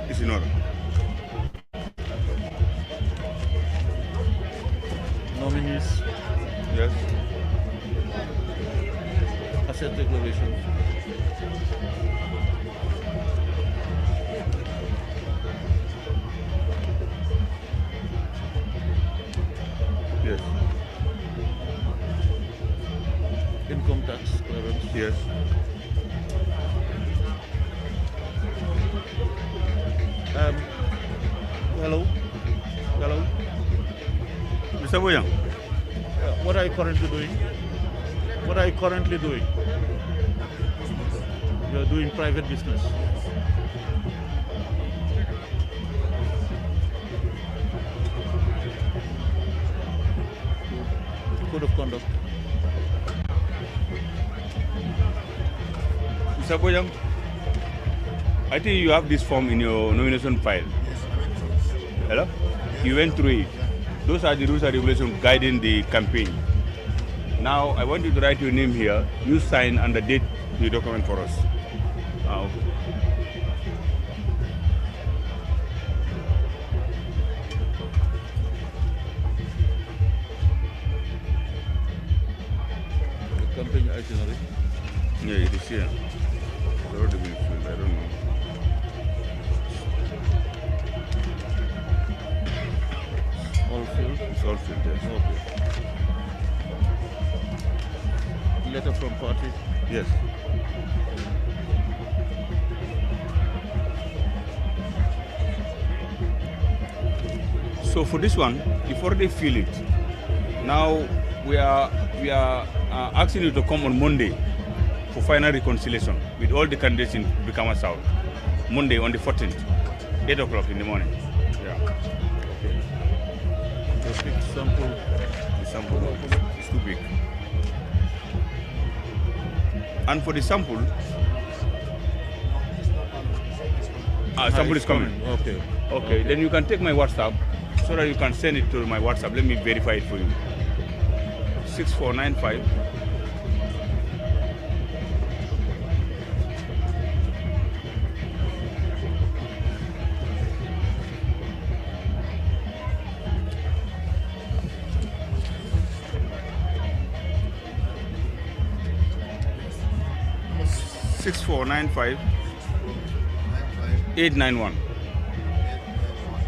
It's in order. Nominees. Yes. Asset declaration. Yes. Income tax clearance. Yes. Hello. Hello. Mr. Boyang. What are you currently doing? What are you currently doing? You're doing private business. Code of conduct. Mr. Boyang, I think you have this form in your nomination file. Hello? You went through it. Those are the rules and regulations guiding the campaign. Now, I want you to write your name here. You sign and the date the document for us. Okay. The campaign itinerary. Yeah, it is here. It's already been filled. I don't know. All filled? It's all filled, yes. Okay. Letter from party? Yes. So for this one, you've already filled it. Now we are asking you to come on Monday for final reconciliation with all the candidates in Brikama South. Monday on the 14th, 8 o'clock in the morning. Yeah. Okay. The big sample. The sample is too big. And for the sample, sample is coming. Okay. Okay. Then you can take my WhatsApp so that you can send it to my WhatsApp. Let me verify it for you. 6495 6495 891.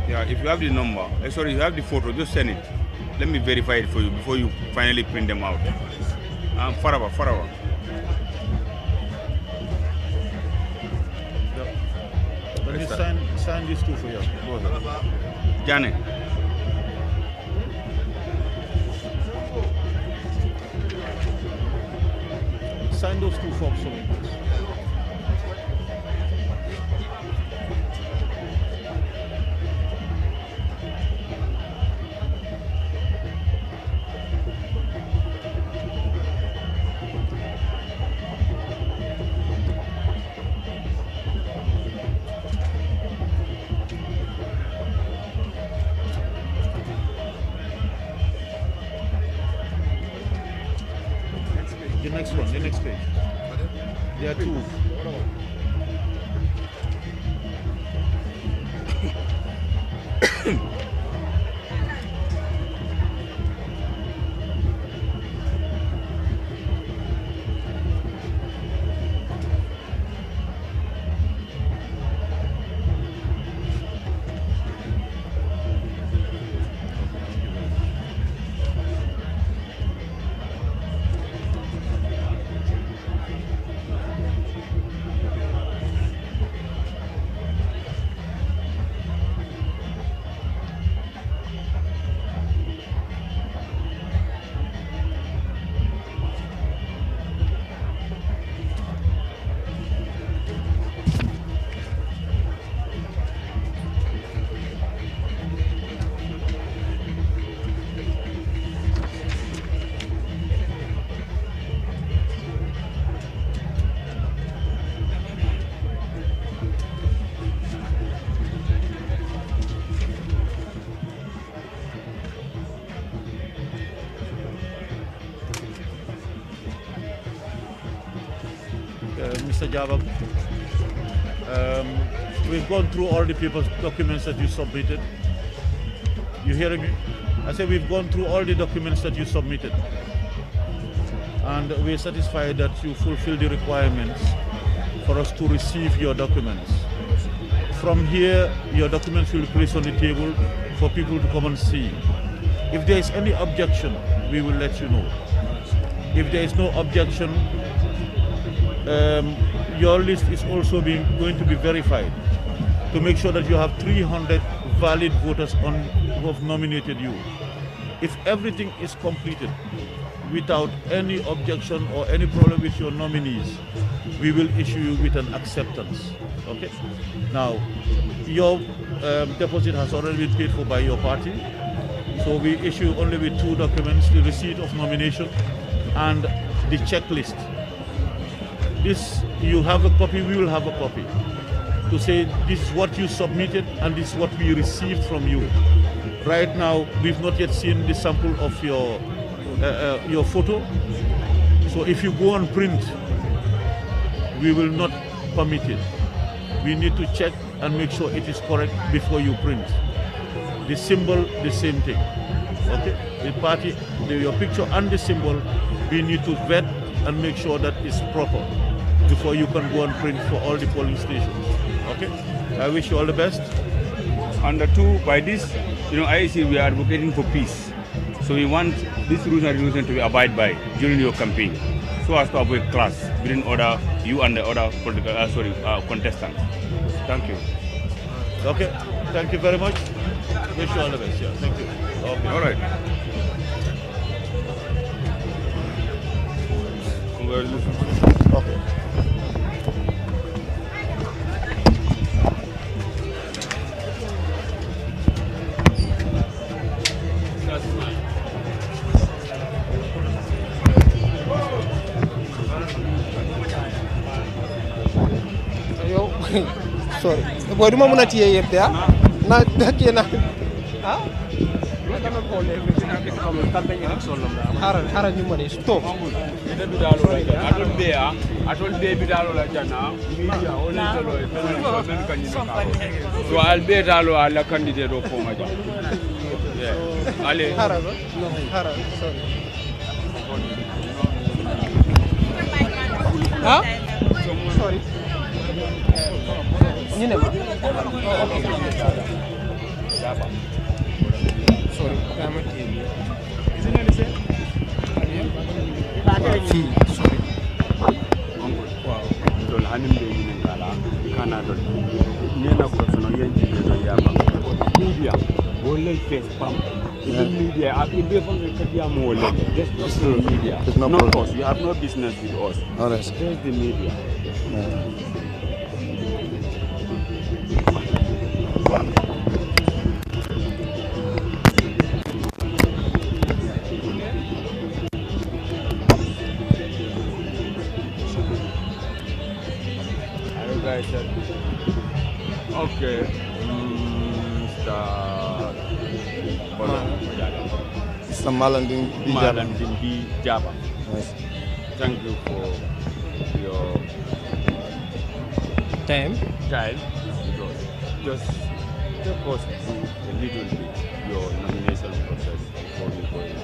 Yeah, if you have the number, sorry, you have the photo, just send it. Let me verify it for you before you finally print them out. Forever. Let me sign these two for you. Jane. Sign those two forms for me, please. The next page. There are two. Mr. Jabab. We've gone through all the documents that you submitted. You hearing me? I said we've gone through all the documents that you submitted. And we're satisfied that you fulfill the requirements for us to receive your documents. From here, your documents will be placed on the table for people to come and see. If there is any objection, we will let you know. If there is no objection, your list is also going to be verified to make sure that you have 300 valid voters who have nominated you. If everything is completed without any objection or any problem with your nominees, we will issue you with an acceptance. Okay? Now, your deposit has already been paid for by your party, so we issue only with 2 documents: the receipt of nomination and the checklist. This, you have a copy, we will have a copy, to say this is what you submitted and this is what we received from you. Right now, we've not yet seen the sample of your photo, so if you go and print, we will not permit it. We need to check and make sure it is correct before you print. The symbol, the same thing. Okay? The party, your picture and the symbol, we need to vet and make sure that it's proper before you can go and print for all the polling stations. Okay? I wish you all the best. Under 2, by this, IEC, we are advocating for peace. So we want these rules and regulations to be abided by during your campaign, so as to avoid clash between you and the other political, contestants. Thank you. Okay. Thank you very much. Wish you all the best. Yeah. Thank you. Okay. All right. Congratulations. Okay. Sorry. Boy, duma muna tiye yeb ya. Na dakke na. Ha? Haran ñu mëne stop. Atol be bidalo la jana media wala tolo e so al be dalo ala candidate do ko ma ja. Yeah. Ale. Haran. Sorry. Ha? Sorry. You never. Oh, okay. Sorry, I'm a TV. Isn't it the same? Sorry. Wow. Dol hanim de yin kala kana dol. Nena ko sono yenji de do yaba. Media wole face pam. Media at be from the media mo wole. Just the media. Not us. You have no business with us. Honest. Just the media. Okay. Mr. Malandin B. Jaba. Yes. Thank you for your time. Just take us through a little bit your nomination process before we go in.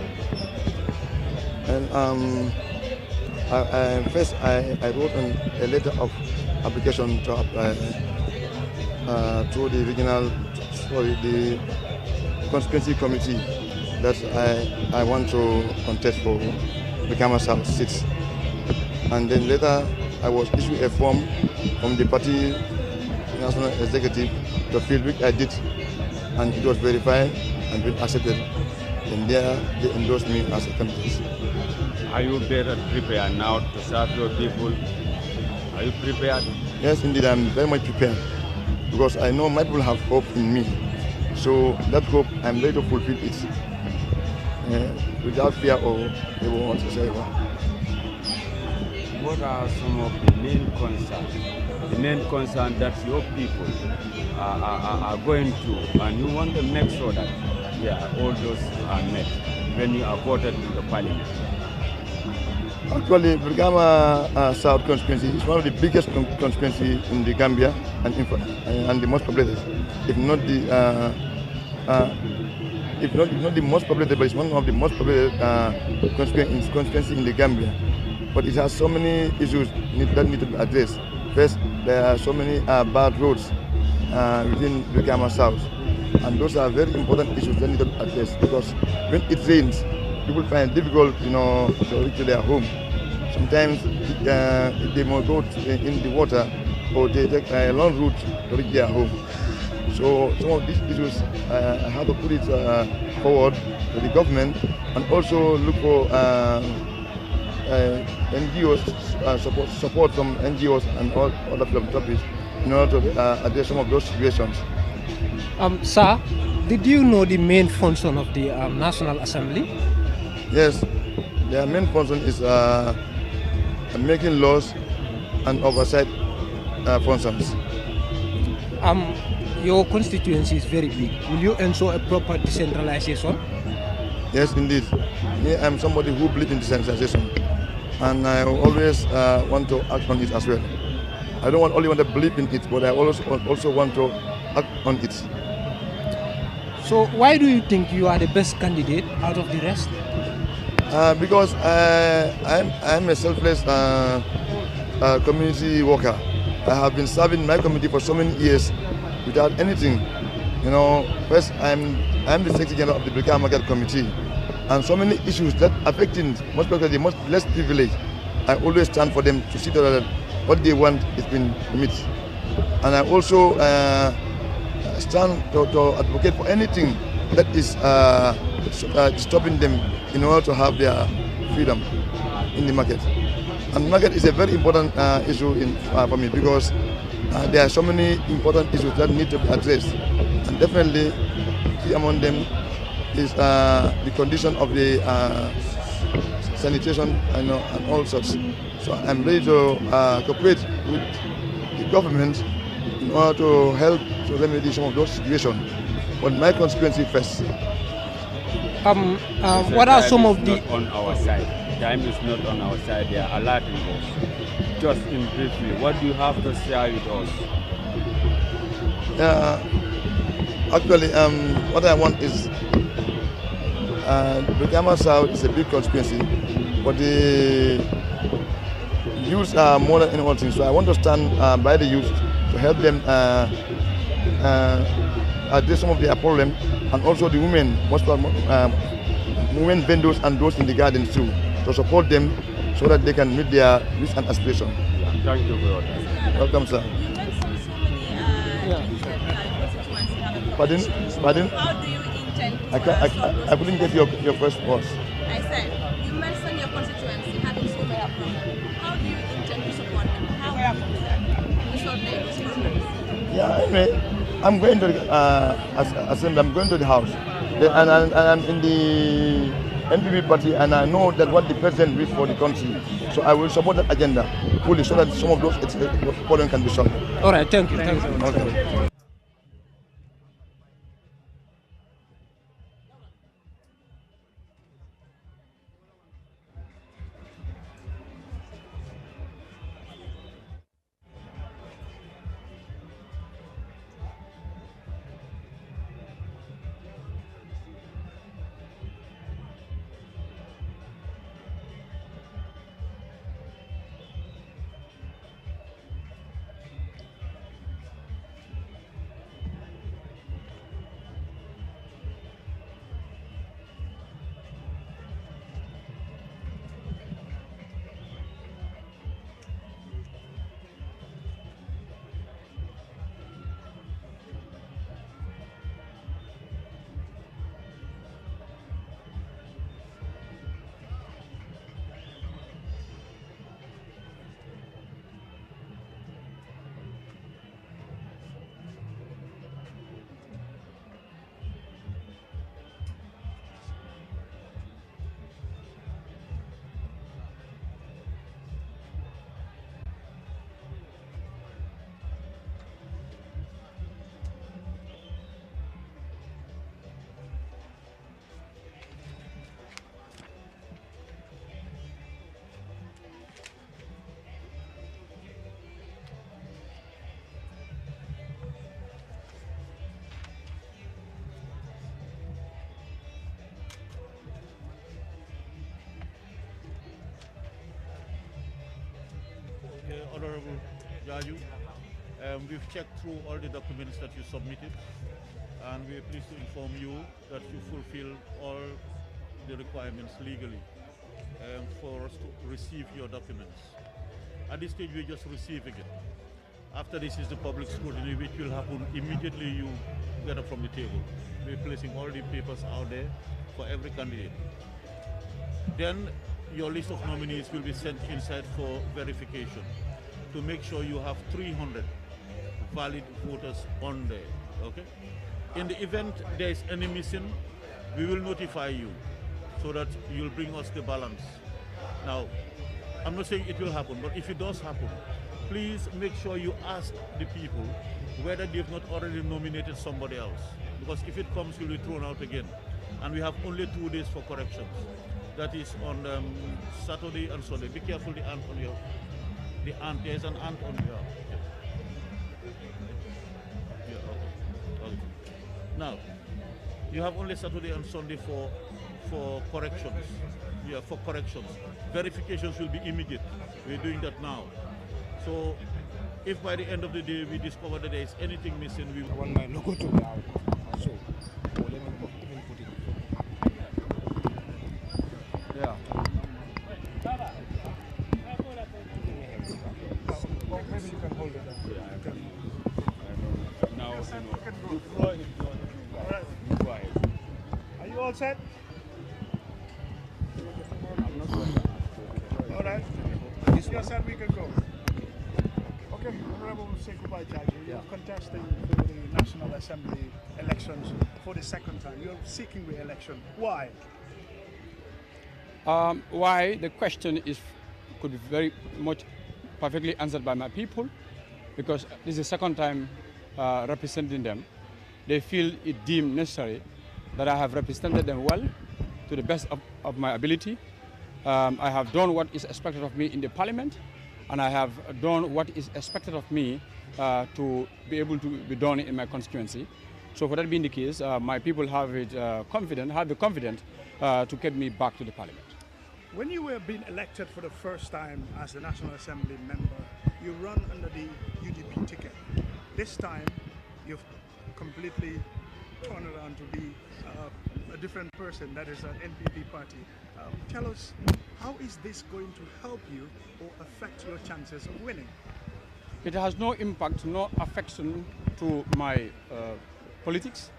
And first I wrote a letter of application to the regional, the constituency committee that I want to contest for the South seats. And then later I was issued a form from the party national executive to fill, which I did, and it was verified and been accepted. And there they endorsed me as a candidate. Are you better prepared now to serve your people? Are you prepared? Yes, indeed, I'm very much prepared because I know my people have hope in me. So that hope, I'm ready to fulfill it without fear or evil whatsoever. What are some of the main concerns? The main concern that your people are going through, and you want to make sure that all those are met when you are voted in the parliament. Actually, Brigama South constituency is one of the biggest constituency in the Gambia and the most populated, if not the if not the most populated, but it's one of the most populated constituency in the Gambia. But it has so many issues that need to be addressed. First, there are so many bad roads within Brigama South, and those are very important issues that need to be addressed because when it rains, people find it difficult, to reach their home. Sometimes they must go in the water or they take a long route to reach their home. So some of these issues, I have to put it forward to the government and also look for NGOs, support from NGOs and all other philanthropies in order to address some of those situations. Sir, did you know the main function of the National Assembly? Yes, their main function is making laws and oversight functions. Your constituency is very big. Will you ensure a proper decentralization? Yes, indeed. Me, I'm somebody who believes in decentralization, and I always want to act on it as well. I don't only want to believe in it, but I also want to act on it. So why do you think you are the best candidate out of the rest? Because I'm a selfless community worker. I have been serving my community for so many years without anything. First I'm the Secretary General of the Brigama Market Committee, and so many issues that affecting most people, the most less privileged. I always stand for them to see that what they want is being met, and I also stand to advocate for anything that is stopping them in order to have their freedom in the market. And market is a very important issue for me because there are so many important issues that need to be addressed, and definitely key among them is the condition of the sanitation and all sorts. So I'm ready to cooperate with the government in order to help to remedy some of those situations. But my constituency first. What are some of the... Not on our side. Time is not on our side. They are alerting us. Just in briefly, what do you have to share with us? Actually, what I want is Brigama South is a big constituency, but the youth are more than anything. So I want to stand by the youth to help them address some of their problems, and also the women, women vendors and those in the gardens too, to support them so that they can meet their wish and aspiration. Thank you for that. Welcome, sir. Pardon? How do you intend to I couldn't get your first words. I said, you mentioned your constituency having so many problems. How do you intend to support them? How will you do that? To solve their issues? Yeah, anyway, I'm going to the assembly. I'm going to the house, and I'm in the NPP party, and I know that what the president wishes for the country. So I will support that agenda fully, so that some of those problems can be solved. All right, thank you. Thank you. Okay. Honorable Jaju. We've checked through all the documents that you submitted, and we're pleased to inform you that you fulfill all the requirements legally for us to receive your documents. At this stage, we're just receiving it. After this is the public scrutiny, which will happen immediately you get up from the table. We're placing all the papers out there for every candidate. Then your list of nominees will be sent inside for verification to make sure you have 300 valid voters on there, okay? In the event there is any missing, we will notify you so that you'll bring us the balance. Now, I'm not saying it will happen, but if it does happen, please make sure you ask the people whether they've not already nominated somebody else. Because if it comes, you'll be thrown out again. And we have only 2 days for corrections. That is on Saturday and Sunday. Be careful, the ant on your... The ant, there's an ant on your... Yeah, okay. Now, you have only Saturday and Sunday for corrections. Yeah, for corrections. Verifications will be immediate. We're doing that now. So, if by the end of the day we discover that there is anything missing, we want my logo to be out. So, let me put it. Yeah. Well, maybe you can hold it. Yeah, I can. Now, the floor is yours. All right. Go ahead. Are you all set? I'm not sure. All right. You're set, we can go. Okay, Honorable Sekubal Jaju, you're contesting for the National Assembly elections for the second time. You're seeking re-election. Why? Why? The question could be very much perfectly answered by my people, because this is the second time representing them. They feel it deemed necessary that I have represented them well to the best of my ability. I have done what is expected of me in the parliament, and I have done what is expected of me to be able to be done in my constituency. So for that being the case, my people have the confidence to get me back to the parliament. When you were being elected for the first time as the National Assembly member, you run under the UDP ticket. This time, you've completely turned around to be a different person, that is an NPP party. Tell us, how is this going to help you or affect your chances of winning? It has no impact, no affection to my politics.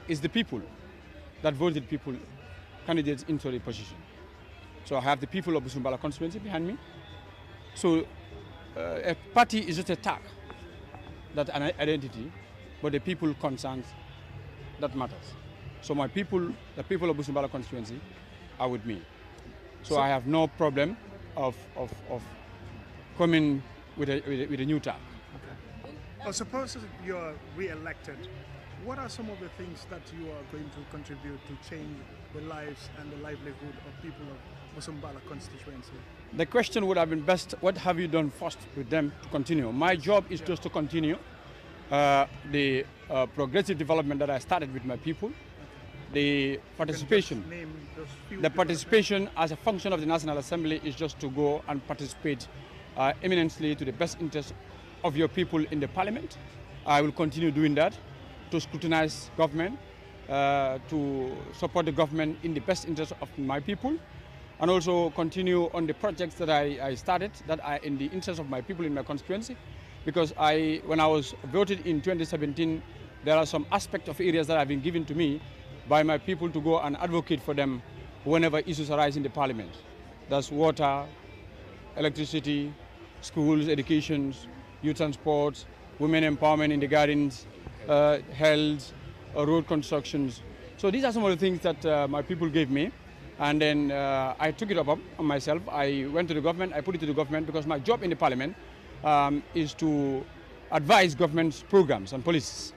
It's the people that voted candidates into the position. So I have the people of Busumbala constituency behind me. So a party is just a tag, that an identity, but the people concerned, that matters. So my people, the people of Busumbala constituency, are with me. So I have no problem of coming with a new tag. Okay. Well, suppose you're re-elected. What are some of the things that you are going to contribute to change the lives and the livelihood of people of Busumbala constituency? The question would have been best, what have you done first with them to continue? My job is just to continue the progressive development that I started with my people. The participation as a function of the National Assembly is just to go and participate eminently to the best interest of your people in the parliament. I will continue doing that, to scrutinize government, to support the government in the best interest of my people, and also continue on the projects that I started that are in the interest of my people in my constituency. Because when I was voted in 2017, there are some aspects of areas that have been given to me by my people to go and advocate for them whenever issues arise in the parliament. That's water, electricity, schools, education, youth transport, women empowerment in the gardens, health, road constructions. So these are some of the things that my people gave me. And then I took it up on myself. I went to the government, I put it to the government, because my job in the parliament is to advise government's programs and policies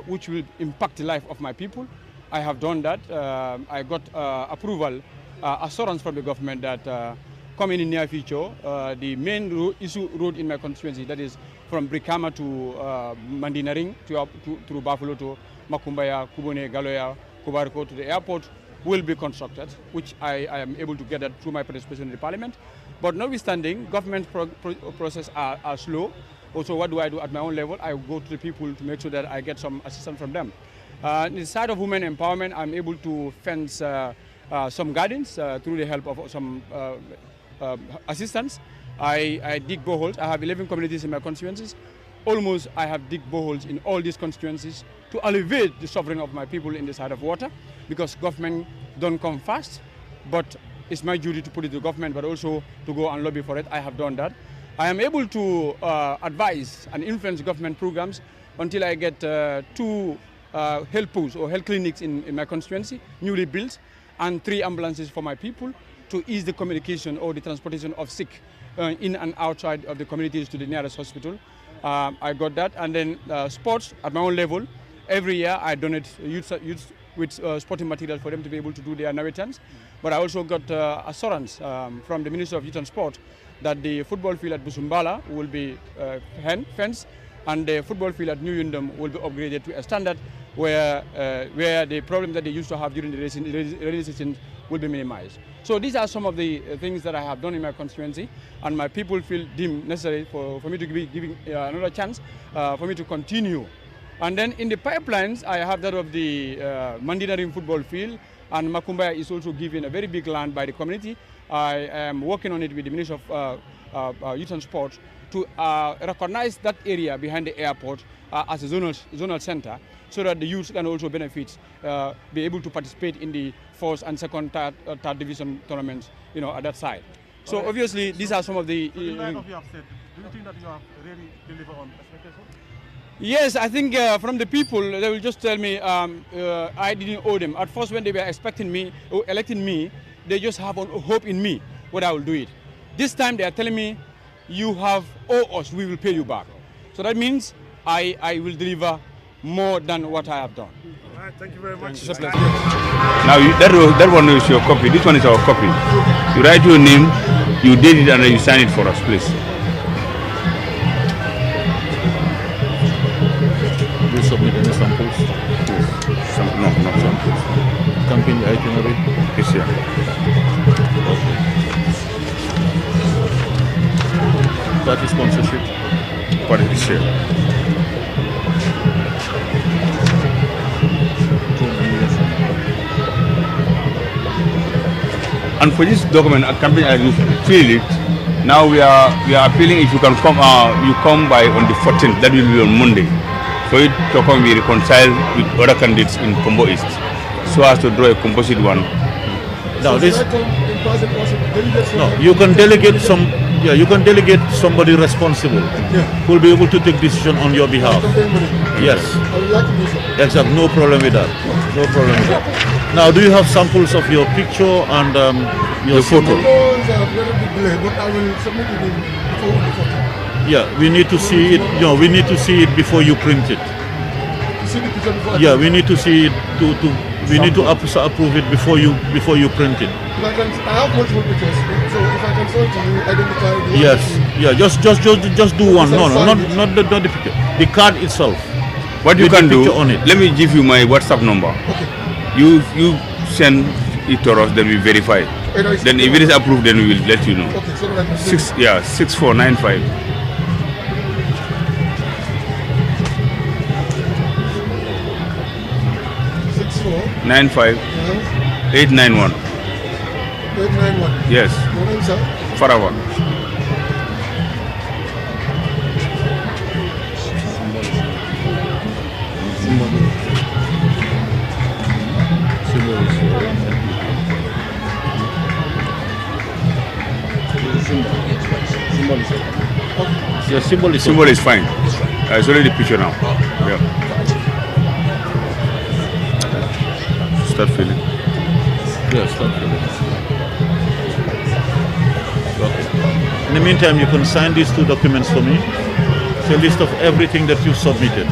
which will impact the life of my people. I have done that. I got approval, assurance from the government that coming in near future, the main road in my constituency, that is from Brikama to Mandinaring, through Buffalo to Makumbaya, Kubone, Galoya, Kubarko to the airport, will be constructed, which I am able to get that through my participation in the parliament. But notwithstanding, government process are slow. Also, what do I do at my own level? I go to the people to make sure that I get some assistance from them. In the side of women empowerment, I'm able to fence some gardens through the help of some assistance. I dig boreholes. I have 11 communities in my constituencies. Almost I have dig boreholes in all these constituencies to alleviate the suffering of my people in the side of water, because government don't come fast, but it's my duty to put it to government, but also to go and lobby for it. I have done that. I am able to advise and influence government programs until I get 2 health posts or health clinics in my constituency, newly built, and 3 ambulances for my people to ease the communication or the transportation of sick in and outside of the communities to the nearest hospital. I got that. And then sports at my own level. Every year I donate youth with sporting materials for them to be able to do their inheritance. But I also got assurance from the Minister of Youth and Sport that the football field at Busumbala will be fenced, and the football field at New Yundum will be upgraded to a standard where the problem that they used to have during the rainy season will be minimized. So these are some of the things that I have done in my constituency, and my people feel deemed necessary for me to be giving another chance for me to continue. And then in the pipelines, I have that of the Mandinarim football field, and Makumbaya is also given a very big land by the community. I am working on it with the Ministry of Youth and Sport to recognize that area behind the airport as a zonal center, so that the youth can also benefit, be able to participate in the first and second, third division tournaments, at that side. So obviously, these are some of the. In light of what you have said, do you think that you have really delivered on expectations? Yes, I think from the people, they will just tell me I didn't owe them. At first, when they were expecting me, or electing me, they just have hope in me, what I will do it. This time, they are telling me, you have owe us, we will pay you back. So that means I will deliver more than what I have done. All right, thank you very much. Now, that one is your copy. This one is our copy. You write your name, you did it, and then you sign it for us, please. Do you submit any samples? No, not samples. Campaign itinerary? Yes, sir. Okay. Party sponsorship? Party this year. And for this document, a campaign I fill it. Now we are appealing if you can come. You come by on the 14th. That will be on Monday. For it to come be reconciled with other candidates in Combo East, so as to draw a composite one. Now this. No, you can delegate some. Yeah, you can delegate somebody responsible who will be able to take decision on your behalf. Yes. I would like to do so. Exactly. No problem with that. No problem with that. Now, do you have samples of your picture and your photo? Photos are very big delay, but I will submit it before the photo. Yeah, we need to see it. We need to see it before you print it. You see the picture before? Yeah, we need to see it we need to approve it before you print it. I have multiple pictures, so if I can show it to you, identify the Yes, yeah, just do one. No, not the picture. The card itself. What you can do, on it. Let me give you my WhatsApp number. Okay. You send it to us, then we verify. Then if it is approved, then we will let you know. Okay, so that 6495. 95 891. 891. Yes. Your name, sir? Forever. Your symbol is fine. It's already the picture now. Yeah. Start filling. Yeah, start filling. Okay. In the meantime, you can sign these 2 documents for me. It's a list of everything that you submitted.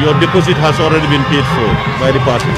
Your deposit has already been paid for by the party.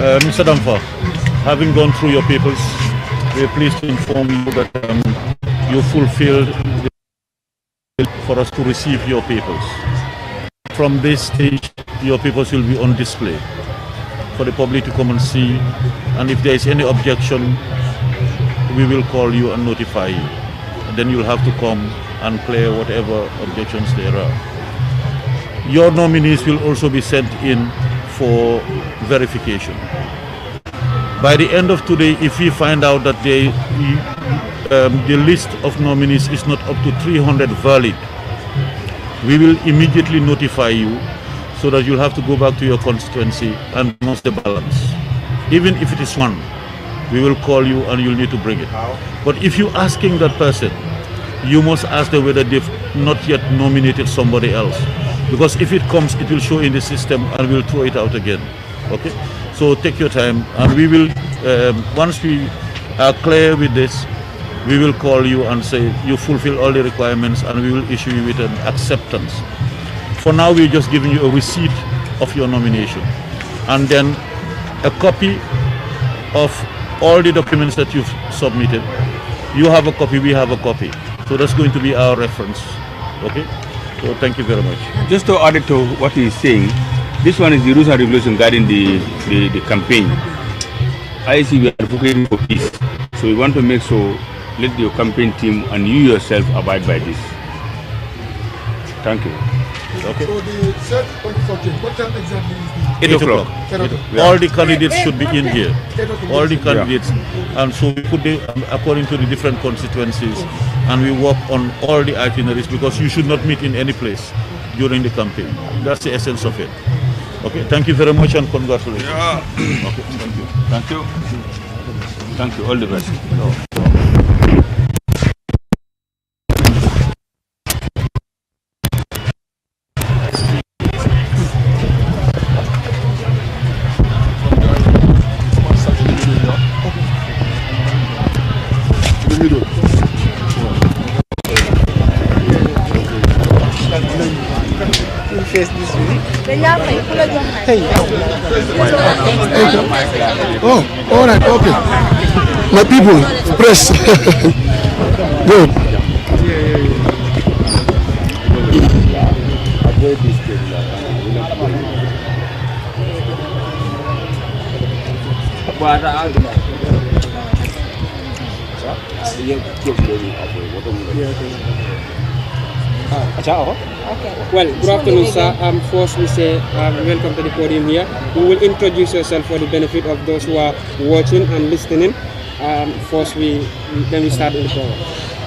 Mr. Damfa, having gone through your papers, we are pleased to inform you that you fulfilled for us to receive your papers. From this stage, your papers will be on display for the public to come and see, and if there is any objection, we will call you and notify you. And then you'll have to come and clear whatever objections there are. Your nominees will also be sent in for verification. By the end of today, if we find out that the list of nominees is not up to 300 valid, we will immediately notify you so that you'll have to go back to your constituency and announce the balance. Even if it is one, we will call you and you'll need to bring it. But if you're asking that person, you must ask them whether they've not yet nominated somebody else. Because if it comes, it will show in the system and we'll throw it out again. Okay? So take your time, and we will, once we are clear with this, we will call you and say you fulfill all the requirements, and we will issue you with an acceptance. For now, we're just giving you a receipt of your nomination, and then a copy of all the documents that you've submitted. You have a copy, we have a copy. So that's going to be our reference. Okay? So thank you very much. Just to add to what he's saying, this one is the rules and regulations guiding the campaign. IEC, we are advocating for peace. So we want to make sure, let your campaign team and you yourself abide by this. Thank you. Okay. So the set on the subject, what time exactly is the 8 o'clock. All the candidates should be in here. All the candidates. And so we put them according to the different constituencies, and we work on all the itineraries, because you should not meet in any place during the campaign. That's the essence of it. Okay, thank you very much and congratulations. Yeah. Okay, thank you. Thank you. Thank you. All the best. Face this way. Hey. Oh, all right, okay. My people, press. Good. Well, good afternoon, sir. First, we say welcome to the podium here. You will introduce yourself for the benefit of those who are watching and listening. First, then we start with the program.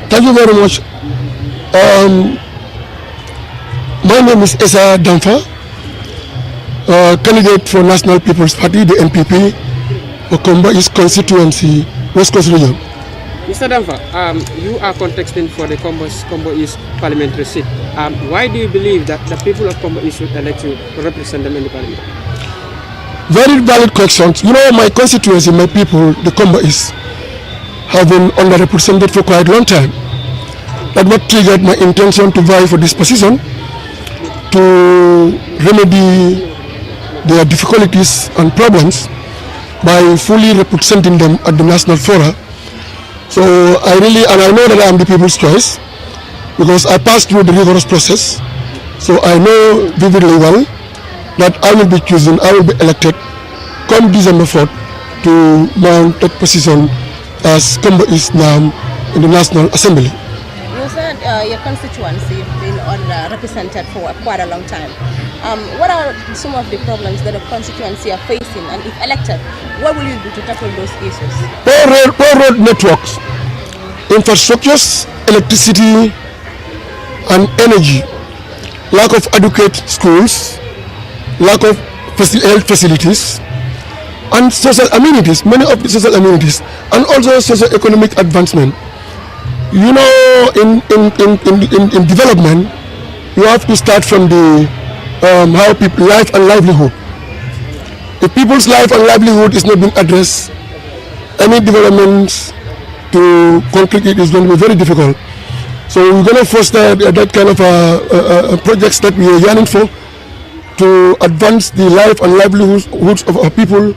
Thank you very much. My name is Esa Damfa, candidate for National People's Party, the NPP, for Kombo East constituency, West Coast region. Mr. Damfa, you are contesting for the Kombo East parliamentary seat. Why do you believe that the people of Kombo East should elect you to represent them in the parliament? Very valid questions. You know, my constituency, my people, the Kombo East, have been underrepresented for quite a long time. That's what triggered my intention to vie for this position, to remedy their difficulties and problems by fully representing them at the national fora. So I know that I am the people's choice, because I passed through the rigorous process. So I know vividly well that I will be chosen, I will be elected come December 4th to mount that position as Kombo East now in the National Assembly. You said your constituency has been underrepresented for quite a long time. What are some of the problems that the constituency are facing, and if elected, what will you do to tackle those issues? Poor road networks, infrastructures, electricity and energy, lack of adequate schools, lack of health facilities, and social amenities, many of the social amenities, and also socio-economic advancement. You know, in development, you have to start from the how people life and livelihood. If people's life and livelihood is not being addressed, any developments to concrete it is going to be very difficult. So we're going to foster that kind of projects that we are yearning for, to advance the life and livelihoods of our people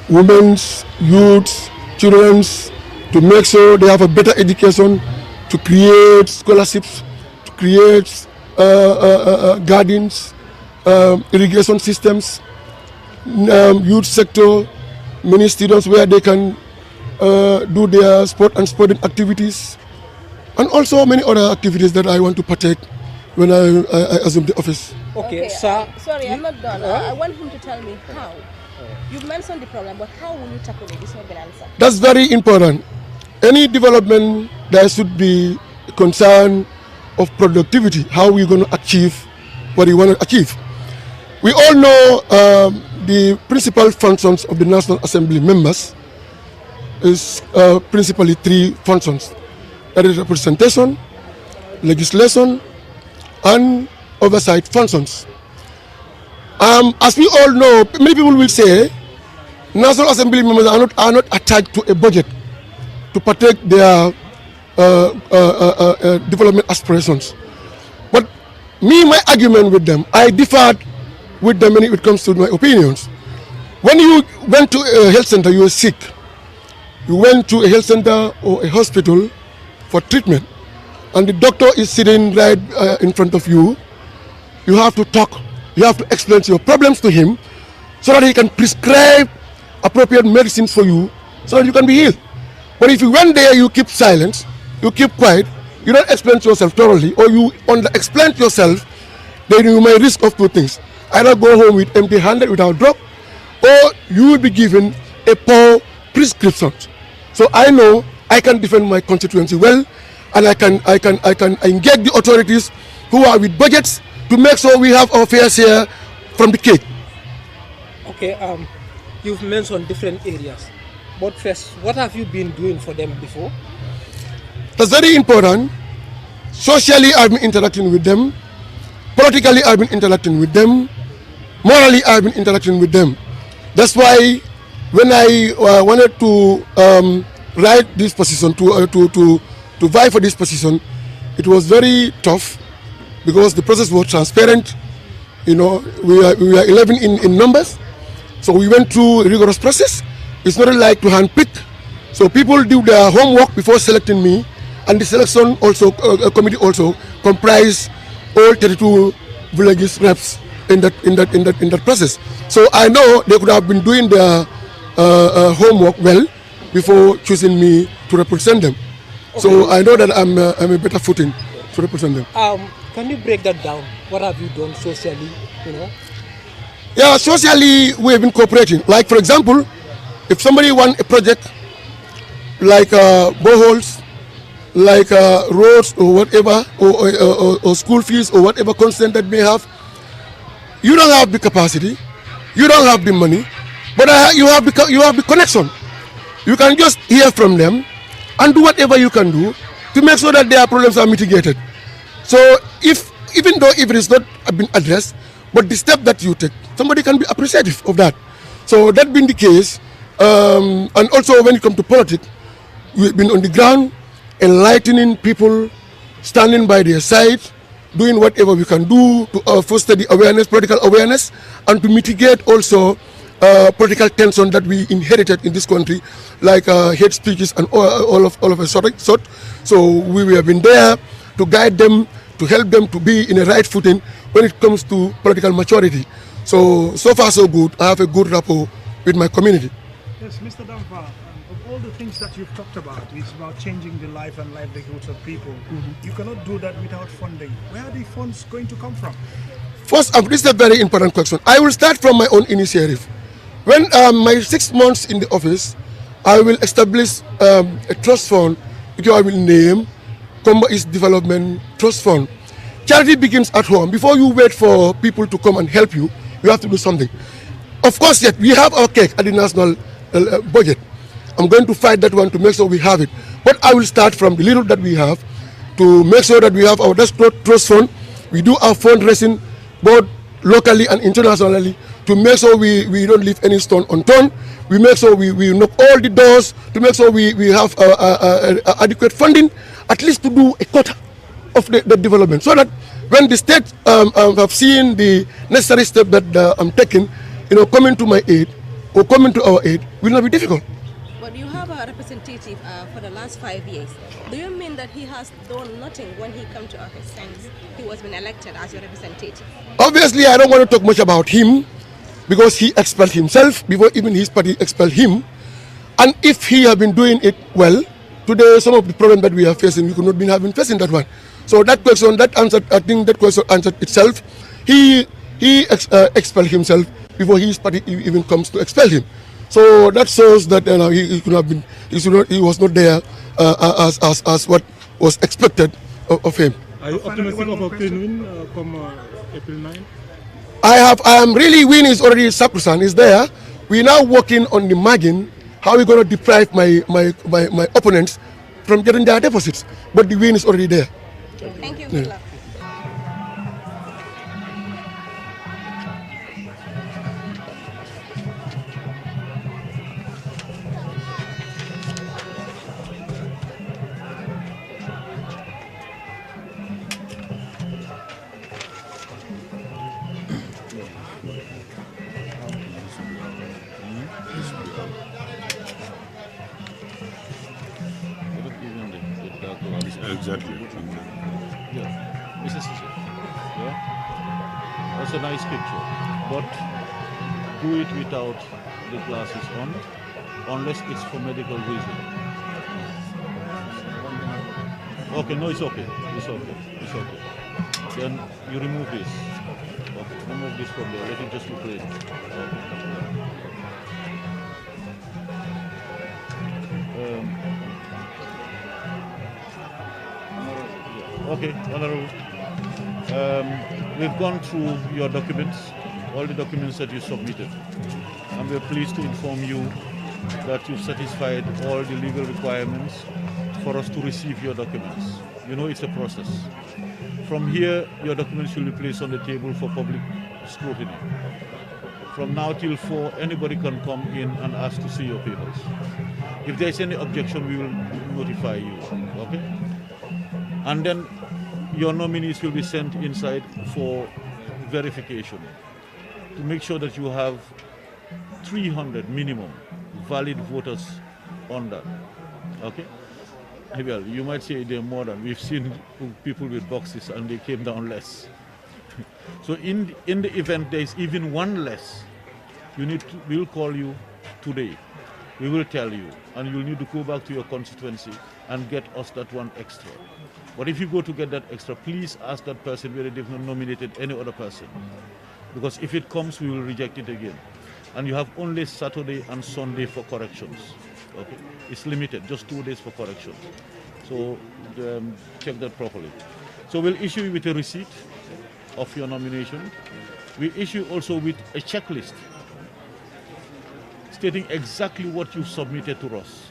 women's, youths, children's, to make sure they have a better education, to create scholarships, to create gardens, irrigation systems, youth sector, many students where they can do their sport and sporting activities, and also many other activities that I want to partake when I assume the office. Okay, sir. Sorry, I'm not done. I want him to tell me how. You've mentioned the problem, but how will you tackle it? This will be an answer. That's very important. Any development, there should be a concern of productivity. How we're going to achieve what we want to achieve. We all know the principal functions of the National Assembly members is principally three functions. That is representation, legislation, and oversight functions. As we all know, many people will say National Assembly members are not attached to a budget to partake their development aspirations. But my argument with them, I differed with them when it comes to my opinions. When you went to a health center, you were sick. You went to a health center or a hospital for treatment, and the doctor is sitting right in front of you. You have to talk. You have to explain your problems to him so that he can prescribe appropriate medicines for you so that you can be healed. But if you went there, you keep silent, you keep quiet, you don't explain to yourself thoroughly, or you under-explain to yourself, then you may risk of two things. Either go home with empty-handed without drug, or you will be given a poor prescription. So I know I can defend my constituency well, and I can engage the authorities who are with budgets to make sure we have our fair share from the cake. Okay, you've mentioned different areas, but first, what have you been doing for them before? That's very important. Socially, I've been interacting with them. Politically, I've been interacting with them. Morally, I've been interacting with them. That's why when I wanted to write this position, to vie for this position, it was very tough because the process was transparent. You know, we are 11 in numbers, so we went through a rigorous process. It's not like to handpick. So people do their homework before selecting me, and the selection also committee also comprised all 32 villages reps in that process. So I know they could have been doing their homework well before choosing me to represent them. Okay. So I know that I'm a better footing to represent them. Can you break that down? What have you done socially? Yeah, socially we have been cooperating. Like for example, if somebody wants a project like boreholes, like roads or whatever, or school fees or whatever concern that may have, you don't have the capacity, you don't have the money, but you have the connection. You can just hear from them and do whatever you can do to make sure that their problems are mitigated. So even though it is not been addressed, but the step that you take, somebody can be appreciative of that. So that being the case, and also when it comes to politics, we've been on the ground, enlightening people, standing by their side, doing whatever we can do to foster the awareness, political awareness, and to mitigate also political tension that we inherited in this country, like hate speeches and all of a sort. So we have been there to guide them, to help them to be in a right footing when it comes to political maturity. So far so good. I have a good rapport with my community. Yes, Mr. Dampa, of all the things that you've talked about, it's about changing the life and livelihoods of people. You cannot do that without funding. Where are the funds going to come from? First, this is a very important question. I will start from my own initiative. When my 6 months in the office, I will establish a trust fund, which I will name Combo East Development Trust Fund. Charity begins at home. Before you wait for people to come and help you, you have to do something. Of course, yet we have our cake at the national budget. I'm going to fight that one to make sure we have it. But I will start from the little that we have to make sure that we have our trust fund. We do our fundraising both locally and internationally to make sure we don't leave any stone unturned. We make sure we knock all the doors to make sure we have adequate funding, at least to do a quarter of the development, so that when the state have seen the necessary step that I'm taking, coming to my aid, or coming to our aid will not be difficult. But you have a representative for the last 5 years. Do you mean that he has done nothing when he come to office since he was been elected as your representative? Obviously, I don't want to talk much about him because he expelled himself before even his party expelled him. And if he had been doing it well, today some of the problems that we are facing, we could not be having facing that one. So that question, that answered, I think that question answered itself. He expelled himself before his party even comes to expel him. So that shows that he could have been, he was not there as what was expected of him. Are you optimistic of a clean win come April 9? I am really win is already sacrosanct, is there. We're now working on the margin, how we're going to deprive my opponents from getting their deposits. But the win is already there. Thank you. Good luck. Exactly. Yeah. This is it. Yeah. That's a nice picture. But do it without the glasses on, unless it's for medical reason. Okay, no, it's okay. It's okay. It's okay. Then you remove this. Okay, remove this from there. Let it just be plain. Okay, Honorable. We've gone through your documents, all the documents that you submitted, and we're pleased to inform you that you've satisfied all the legal requirements for us to receive your documents. You know it's a process. From here, your documents will be placed on the table for public scrutiny. From now till 4, anybody can come in and ask to see your papers. If there's any objection, we will notify you, okay? And then your nominees will be sent inside for verification to make sure that you have 300 minimum valid voters on that. Okay? Well, you might say they're more than. We've seen people with boxes and they came down less. So in the event there is even one less, we'll call you today. We will tell you, and you'll need to go back to your constituency and get us that one extra. But if you go to get that extra, please ask that person whether they've not nominated any other person. Because if it comes, we will reject it again. And you have only Saturday and Sunday for corrections. Okay? It's limited, just 2 days for corrections. So check that properly. So we'll issue you with a receipt of your nomination. We issue also with a checklist stating exactly what you submitted to us.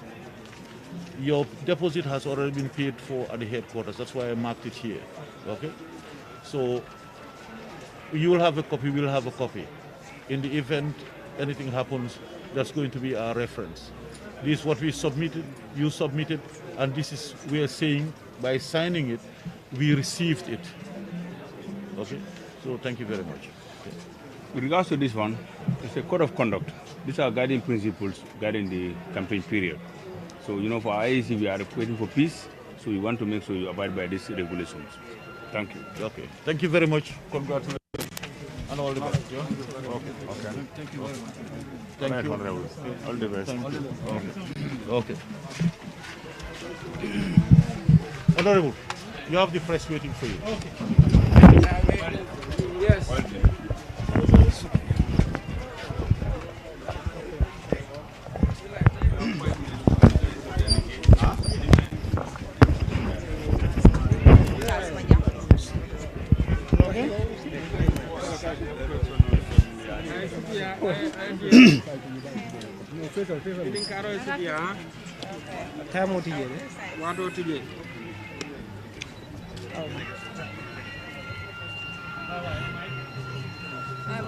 Your deposit has already been paid for at the headquarters. That's why I marked it here. Okay? So you will have a copy, we'll have a copy. In the event anything happens, that's going to be our reference. This is what we submitted, you submitted, and this is, we are saying, by signing it, we received it. Okay? So thank you very much. Okay. With regards to this one, it's a code of conduct. These are guiding principles guiding the campaign period. So, you know, for IEC, we are waiting for peace, so we want to make sure you abide by these regulations. Thank you. Okay. Thank you very much. Congratulations. And all the best. Yeah? Okay. Thank you very much. Thank Thank you. Honorable. All the best. Thank you. Okay. Honorable, you have the press waiting for you. Okay. Yes.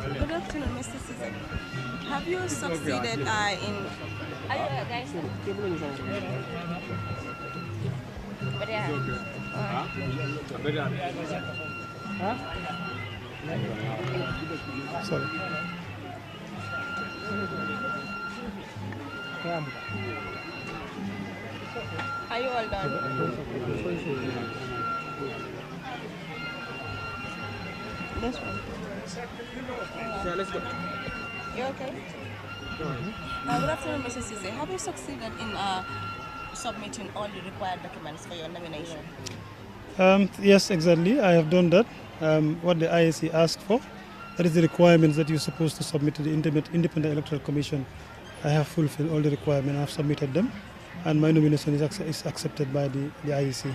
Good afternoon, Mr. Caesar. Have you succeeded in... Are you guys? Sorry. Are you all done? This one. So let's go. You okay? Good afternoon, Mr. Cisse. Have you succeeded in submitting all the required documents for your nomination? Yes, exactly. I have done that. What the IEC asked for, that is the requirements that you're supposed to submit to the Independent Electoral Commission. I have fulfilled all the requirements. I have submitted them, and my nomination is accepted by the IEC.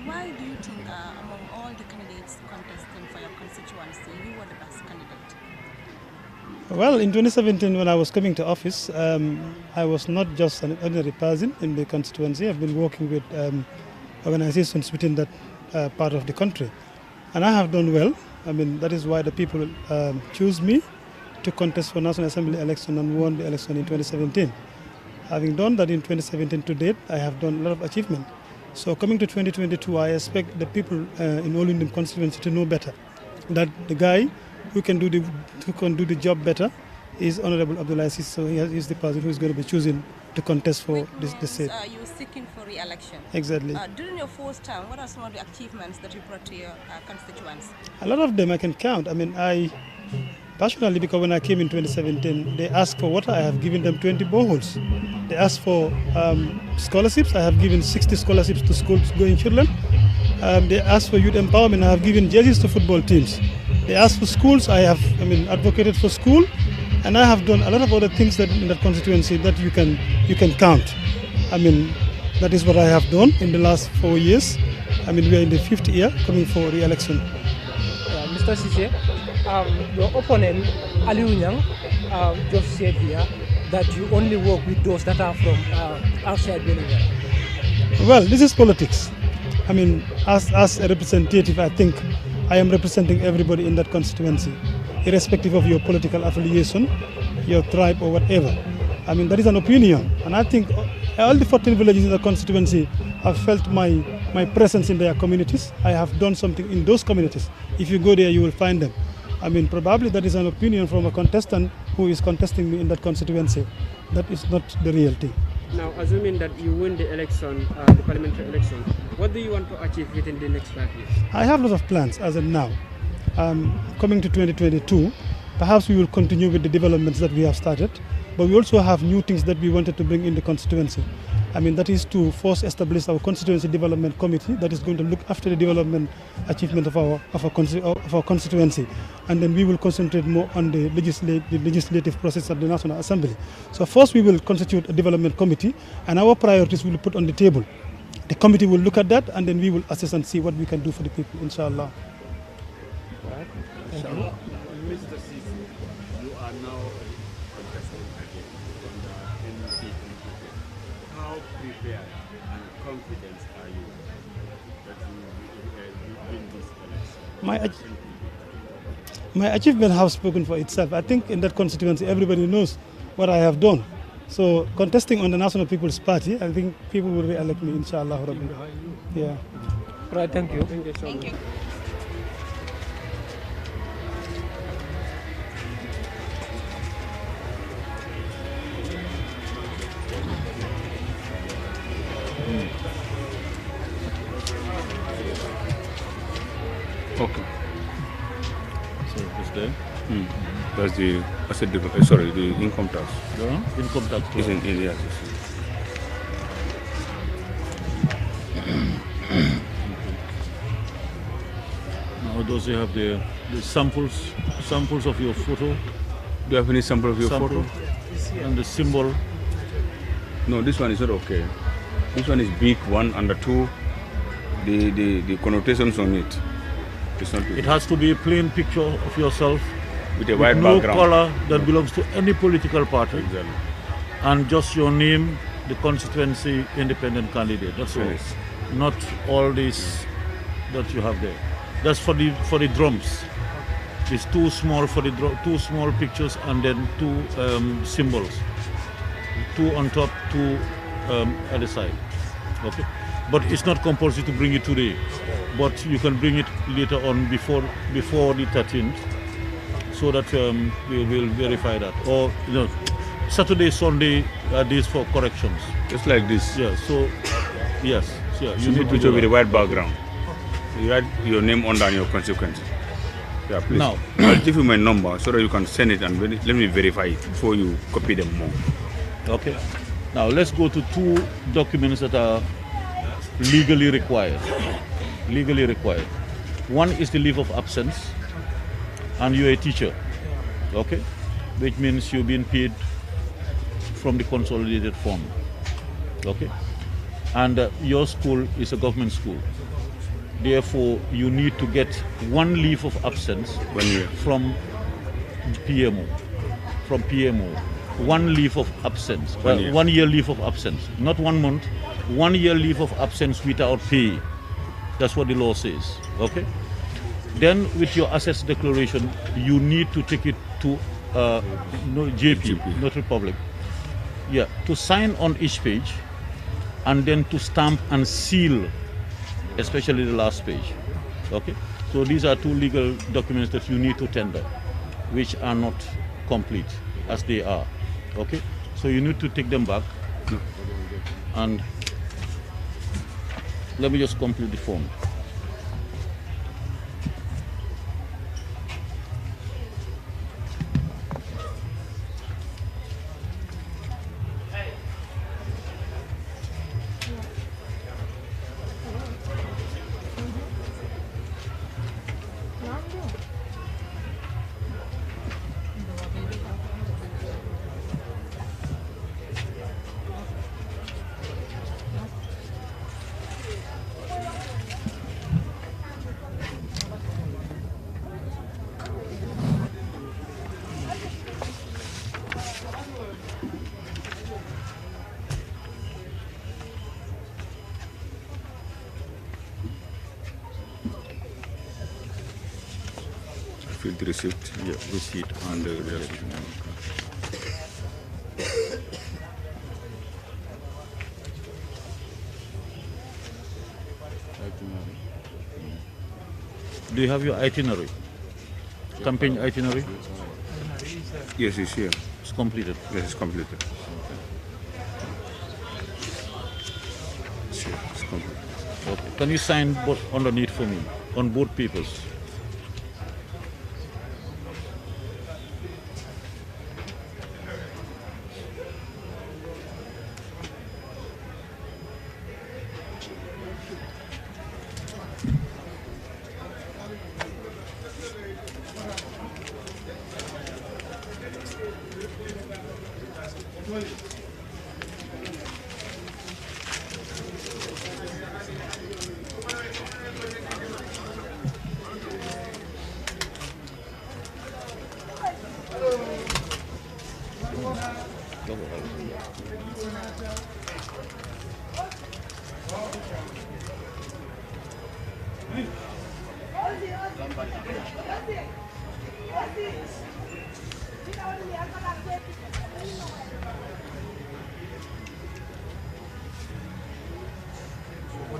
Why do you think among all the candidates contesting for your constituency, you were the best candidate? Well, in 2017, when I was coming to office, I was not just an ordinary person in the constituency. I've been working with organizations within that part of the country. And I have done well. I mean, that is why the people choose me to contest for National Assembly election and won the election in 2017. Having done that in 2017 to date, I have done a lot of achievement. So coming to 2022, I expect the people in all Indian constituency to know better that the guy who can do the job better is Honorable Abdullah Aziz. So he is the person who is going to be chosen to contest for this seat. You're seeking for re-election. Exactly. During your first term, what are some of the achievements that you brought to your constituents? A lot of them I can count. I mean, personally, because when I came in 2017, they asked for water. I have given them 20 boreholes. They asked for scholarships. I have given 60 scholarships to school-going children. They asked for youth empowerment. I have given jerseys to football teams. They asked for schools. I have, advocated for school, and I have done a lot of other things that in that constituency that you can count. That is what I have done in the last 4 years. We are in the 5th year coming for re-election. Mr. Cisse, your opponent, Aliou Nyang, just said here that you only work with those that are from outside Benin. Well, this is politics. As a representative, I think I am representing everybody in that constituency, irrespective of your political affiliation, your tribe or whatever. That is an opinion. And I think all the 14 villages in the constituency have felt my presence in their communities. I have done something in those communities. If you go there, you will find them. Probably that is an opinion from a contestant who is contesting me in that constituency. That is not the real thing. Now, assuming that you win the election, the parliamentary election, what do you want to achieve within the next 5 years? I have lots of plans as of now. Coming to 2022, perhaps we will continue with the developments that we have started, but we also have new things that we wanted to bring in the constituency. That is to first establish our constituency development committee that is going to look after the development achievement of our constituency, and then we will concentrate more on the legislative process at the National Assembly. So first we will constitute a development committee, and our priorities we will put on the table. The committee will look at that, and then we will assess and see what we can do for the people, inshallah. Right. Thank you. Mr. Cisse, you are now contesting again on the NPP. How prepared and confident are you that you win this election? My achievement have spoken for itself. I think in that constituency everybody knows what I have done. So contesting on the National People's Party, I think people will re-elect me, inshallah. Yeah. Right, thank you. Thank you so much. Okay. So it's there. That's the the income tax. Yeah, income tax. Is in areas. Now, does you have the samples of your photo? Do you have any sample of your photo? And the symbol? No, this one is not okay. This one is big one, and the two, the connotations on it. It's not. It has to be a plain picture of yourself with a white no background. color that belongs to any political party. Exactly. And just your name, the constituency independent candidate. That's all. Yes. Not all this that you have there. That's for the drums. It's too small for the two small pictures and then two symbols. Two on top, two at the side. Okay. But it's not compulsory to bring it today. But you can bring it later on before the 13th. so that we will verify that. Or Saturday, Sunday are days for corrections. Just like this. Yeah. So yes. Yeah. You need to show with a white background. You write your name under and your consequences. Yeah, please. Now, I'll give you my number so that you can send it and let me verify it before you copy them more. Okay. Now let's go to 2 documents that are legally required. Legally required. One is the leave of absence, and you're a teacher, okay? Which means you're being paid from the consolidated fund, okay? And your school is a government school. Therefore, you need to get 1 leave of absence from PMO. From PMO. 1 leave of absence. 1 year leave of absence. Not 1 month. 1 year leave of absence without pay. That's what the law says. Okay? Then with your assets declaration, you need to take it to JP, Notary Public. Yeah, to sign on each page, and then to stamp and seal, especially the last page. Okay? So these are 2 legal documents that you need to tender, which are not complete as they are. Okay? So you need to take them back, and let me just complete the form. Fill the receipt. Yeah, receipt and the Do you have your itinerary? Campaign itinerary? Yes, it's here. It's completed. Yes, it's completed. It's here. It's completed. Okay. Can you sign both underneath for me on both papers?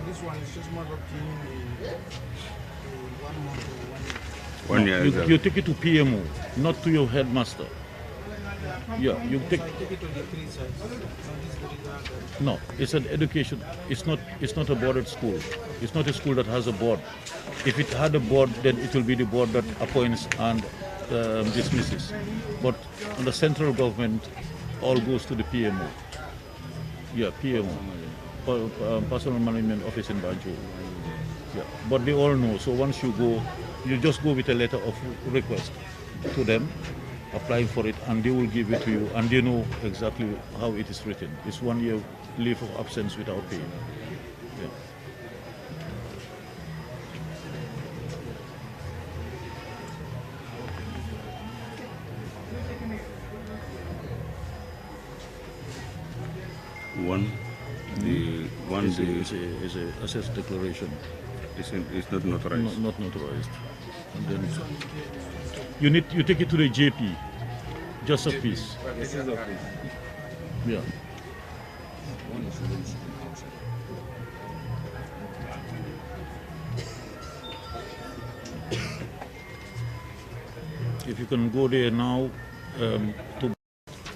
This one is just more of the 1 month or 1 year. You take it to PMO, not to your headmaster. Yeah, you take. take it to the 3 sides. No, it's an education. It's not a boarded school. It's not a school that has a board. If it had a board, then it will be the board that appoints and dismisses. But on the central government, all goes to the PMO. Yeah, PMO, Personal Management Office in Banjul. Yeah, but they all know. So once you go, you just go with a letter of request to them, applying for it, and they will give it to you, and they know exactly how it is written. It's 1 year leave of absence without pay. Yeah. One is a assess declaration. It's not notarized. Not notarized. And then you take it to the JP, just a piece. This is a piece. Yeah. If you can go there now to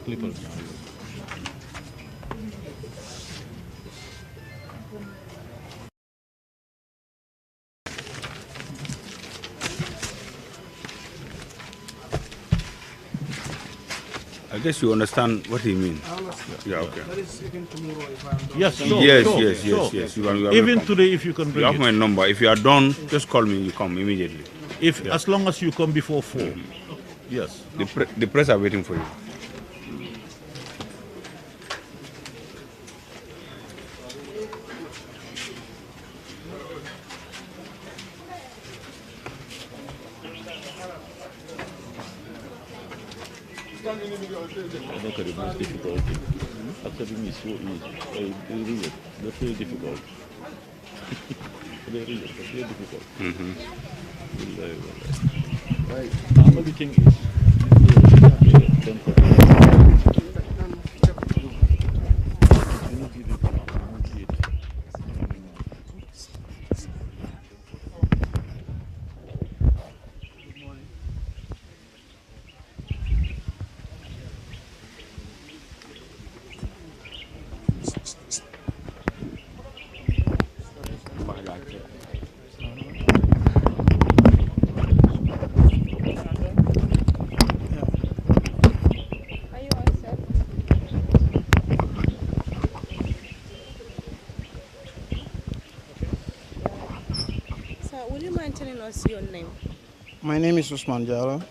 Clippers. I guess you understand what he means. I understand. Yeah, okay. That is even tomorrow if I'm done. Yes, sure, Yes, sure, yes, sure. yes, yes. You are Even welcome. today, if you can bring You have it. my number. If you are done, just call me. You come immediately. If as long as you come before 4. Yes. The press are waiting for you. Look at the most difficult thing. Accepting is so easy. They feel difficult. They feel difficult. Another thing is, Would you mind telling us your name? My name is Usman Jalo.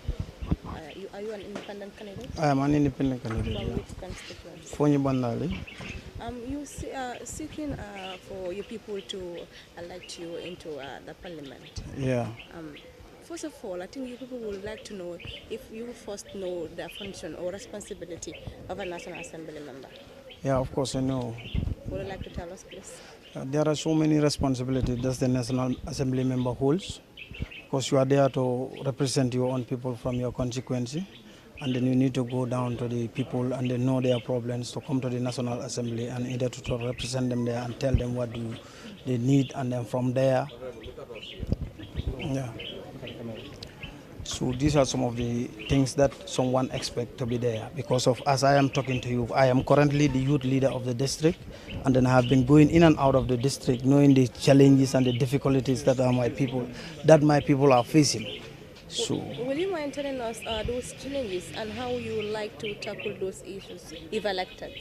Are you an independent candidate? I am an independent candidate. From Yeah. which constituency? Fonyi Bandali. You seeking for your people to elect you into the parliament. Yeah. First of all, I think you people would like to know if you first know the function or responsibility of a National Assembly member. Yeah, of course I know. Would you like to tell us, please? There are so many responsibilities that the National Assembly member holds, because you are there to represent your own people from your constituency, and then you need to go down to the people and they know their problems to come to the National Assembly and either to represent them there and tell them what they need, and then from there, yeah. So these are some of the things that someone expects to be there. Because of, as I am talking to you, I am currently the youth leader of the district, and then I have been going in and out of the district, knowing the challenges and the difficulties that my people are facing. So, will you mind telling us those challenges and how you would like to tackle those issues if elected?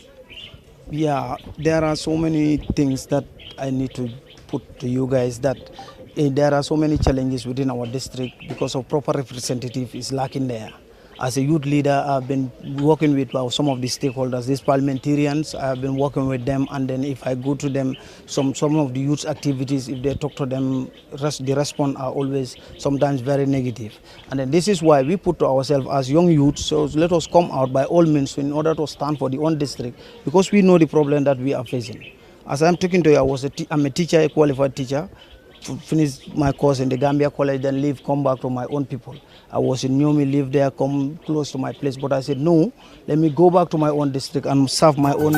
yeah, there are so many things that I need to put to you guys that there are so many challenges within our district because of proper representative is lacking there. As a youth leader, I've been working with some of the stakeholders, these parliamentarians. I've been working with them, and then if I go to them, some of the youth activities, if they talk to them, the response are always sometimes very negative. And then this is why we put to ourselves as young youths, so let us come out by all means in order to stand for the own district, because we know the problem that we are facing. As I'm talking to you, I'm a teacher, a qualified teacher. Finish my course in the Gambia College, then leave, come back to my own people. I was in Nyomi, live there, come close to my place, but I said, no, let me go back to my own district and serve my own.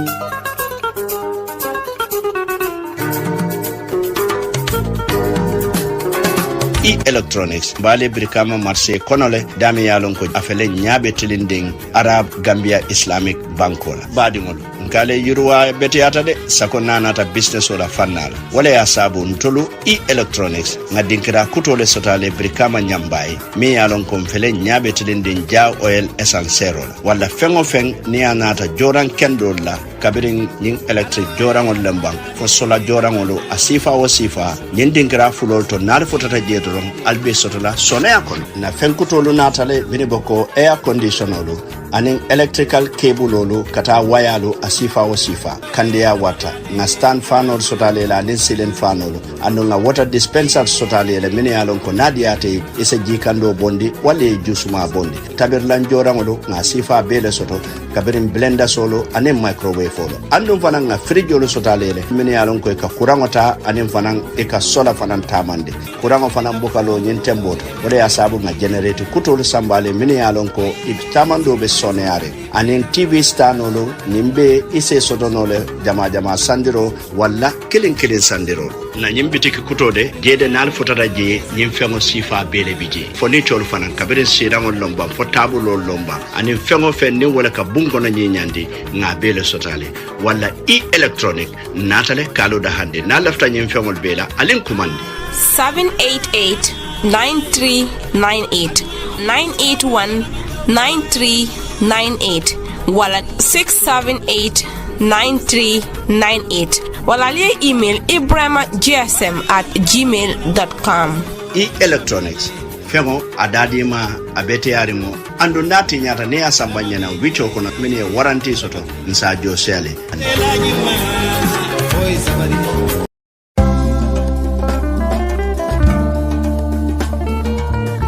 E-electronics bale brikama marché konole dami yalon ko afele nyabe tilinding Arab Gambia Islamic Bankola badingol ngale yurwa betiyata de sakona nata business wala fanala wala ya sabu ntolu E-electronics ngadinkira kutole sotale brikama nyambai mi yalon ko fele nyabe tilinding ja oil essentiel wala fengo feng ni anata joran kendola kabirin ning electric jorangol lembang fo sola jorangolo asifa o sifa nyindinkira fulol to nar fotata jeto albe sotola sonea kon na fenkutolu natale biniboko air conditionolu aning electrical cable lolu kata wayalu asifa o sifa kandia wata na stand fanol sotale la nin ceiling fanolu anu na water dispenser sotale le mini alon ko nadiate isa jikando bondi wale jusuma bondi tabir lan jorangolu na sifa bele soto kabirin blender solo aning microwave folo andum fanan na fridge lu sotale le mini alon ko ka kurangota aning fanan e ka sola fanan tamande kurango fanan bukalo nyin temboto wala ya sabu na generate kutolu sambale mini alon ko it tamando be soneare anin TV star nolo nimbe ise sotonole jama sandiro walla kilin sandiro na nyimbitiki kutode jede nal fotata je nyimfengo sifa bele bije foni tol fanan kabere sirangol lomba fo tabulo lomba anin fengo fenni wala ka bungo na nyinyandi nga bele sotale walla electronic natale kalo da hande na lafta nyimfengol bela alin kumandi 788-9398 981-9398 wala 678-9398 wala liye email ibrahima.gsm@gmail.com. electronics fengo adadima abete arimo andu nati nyata ne asambanya na wicho kono mini warranty soto nsa josele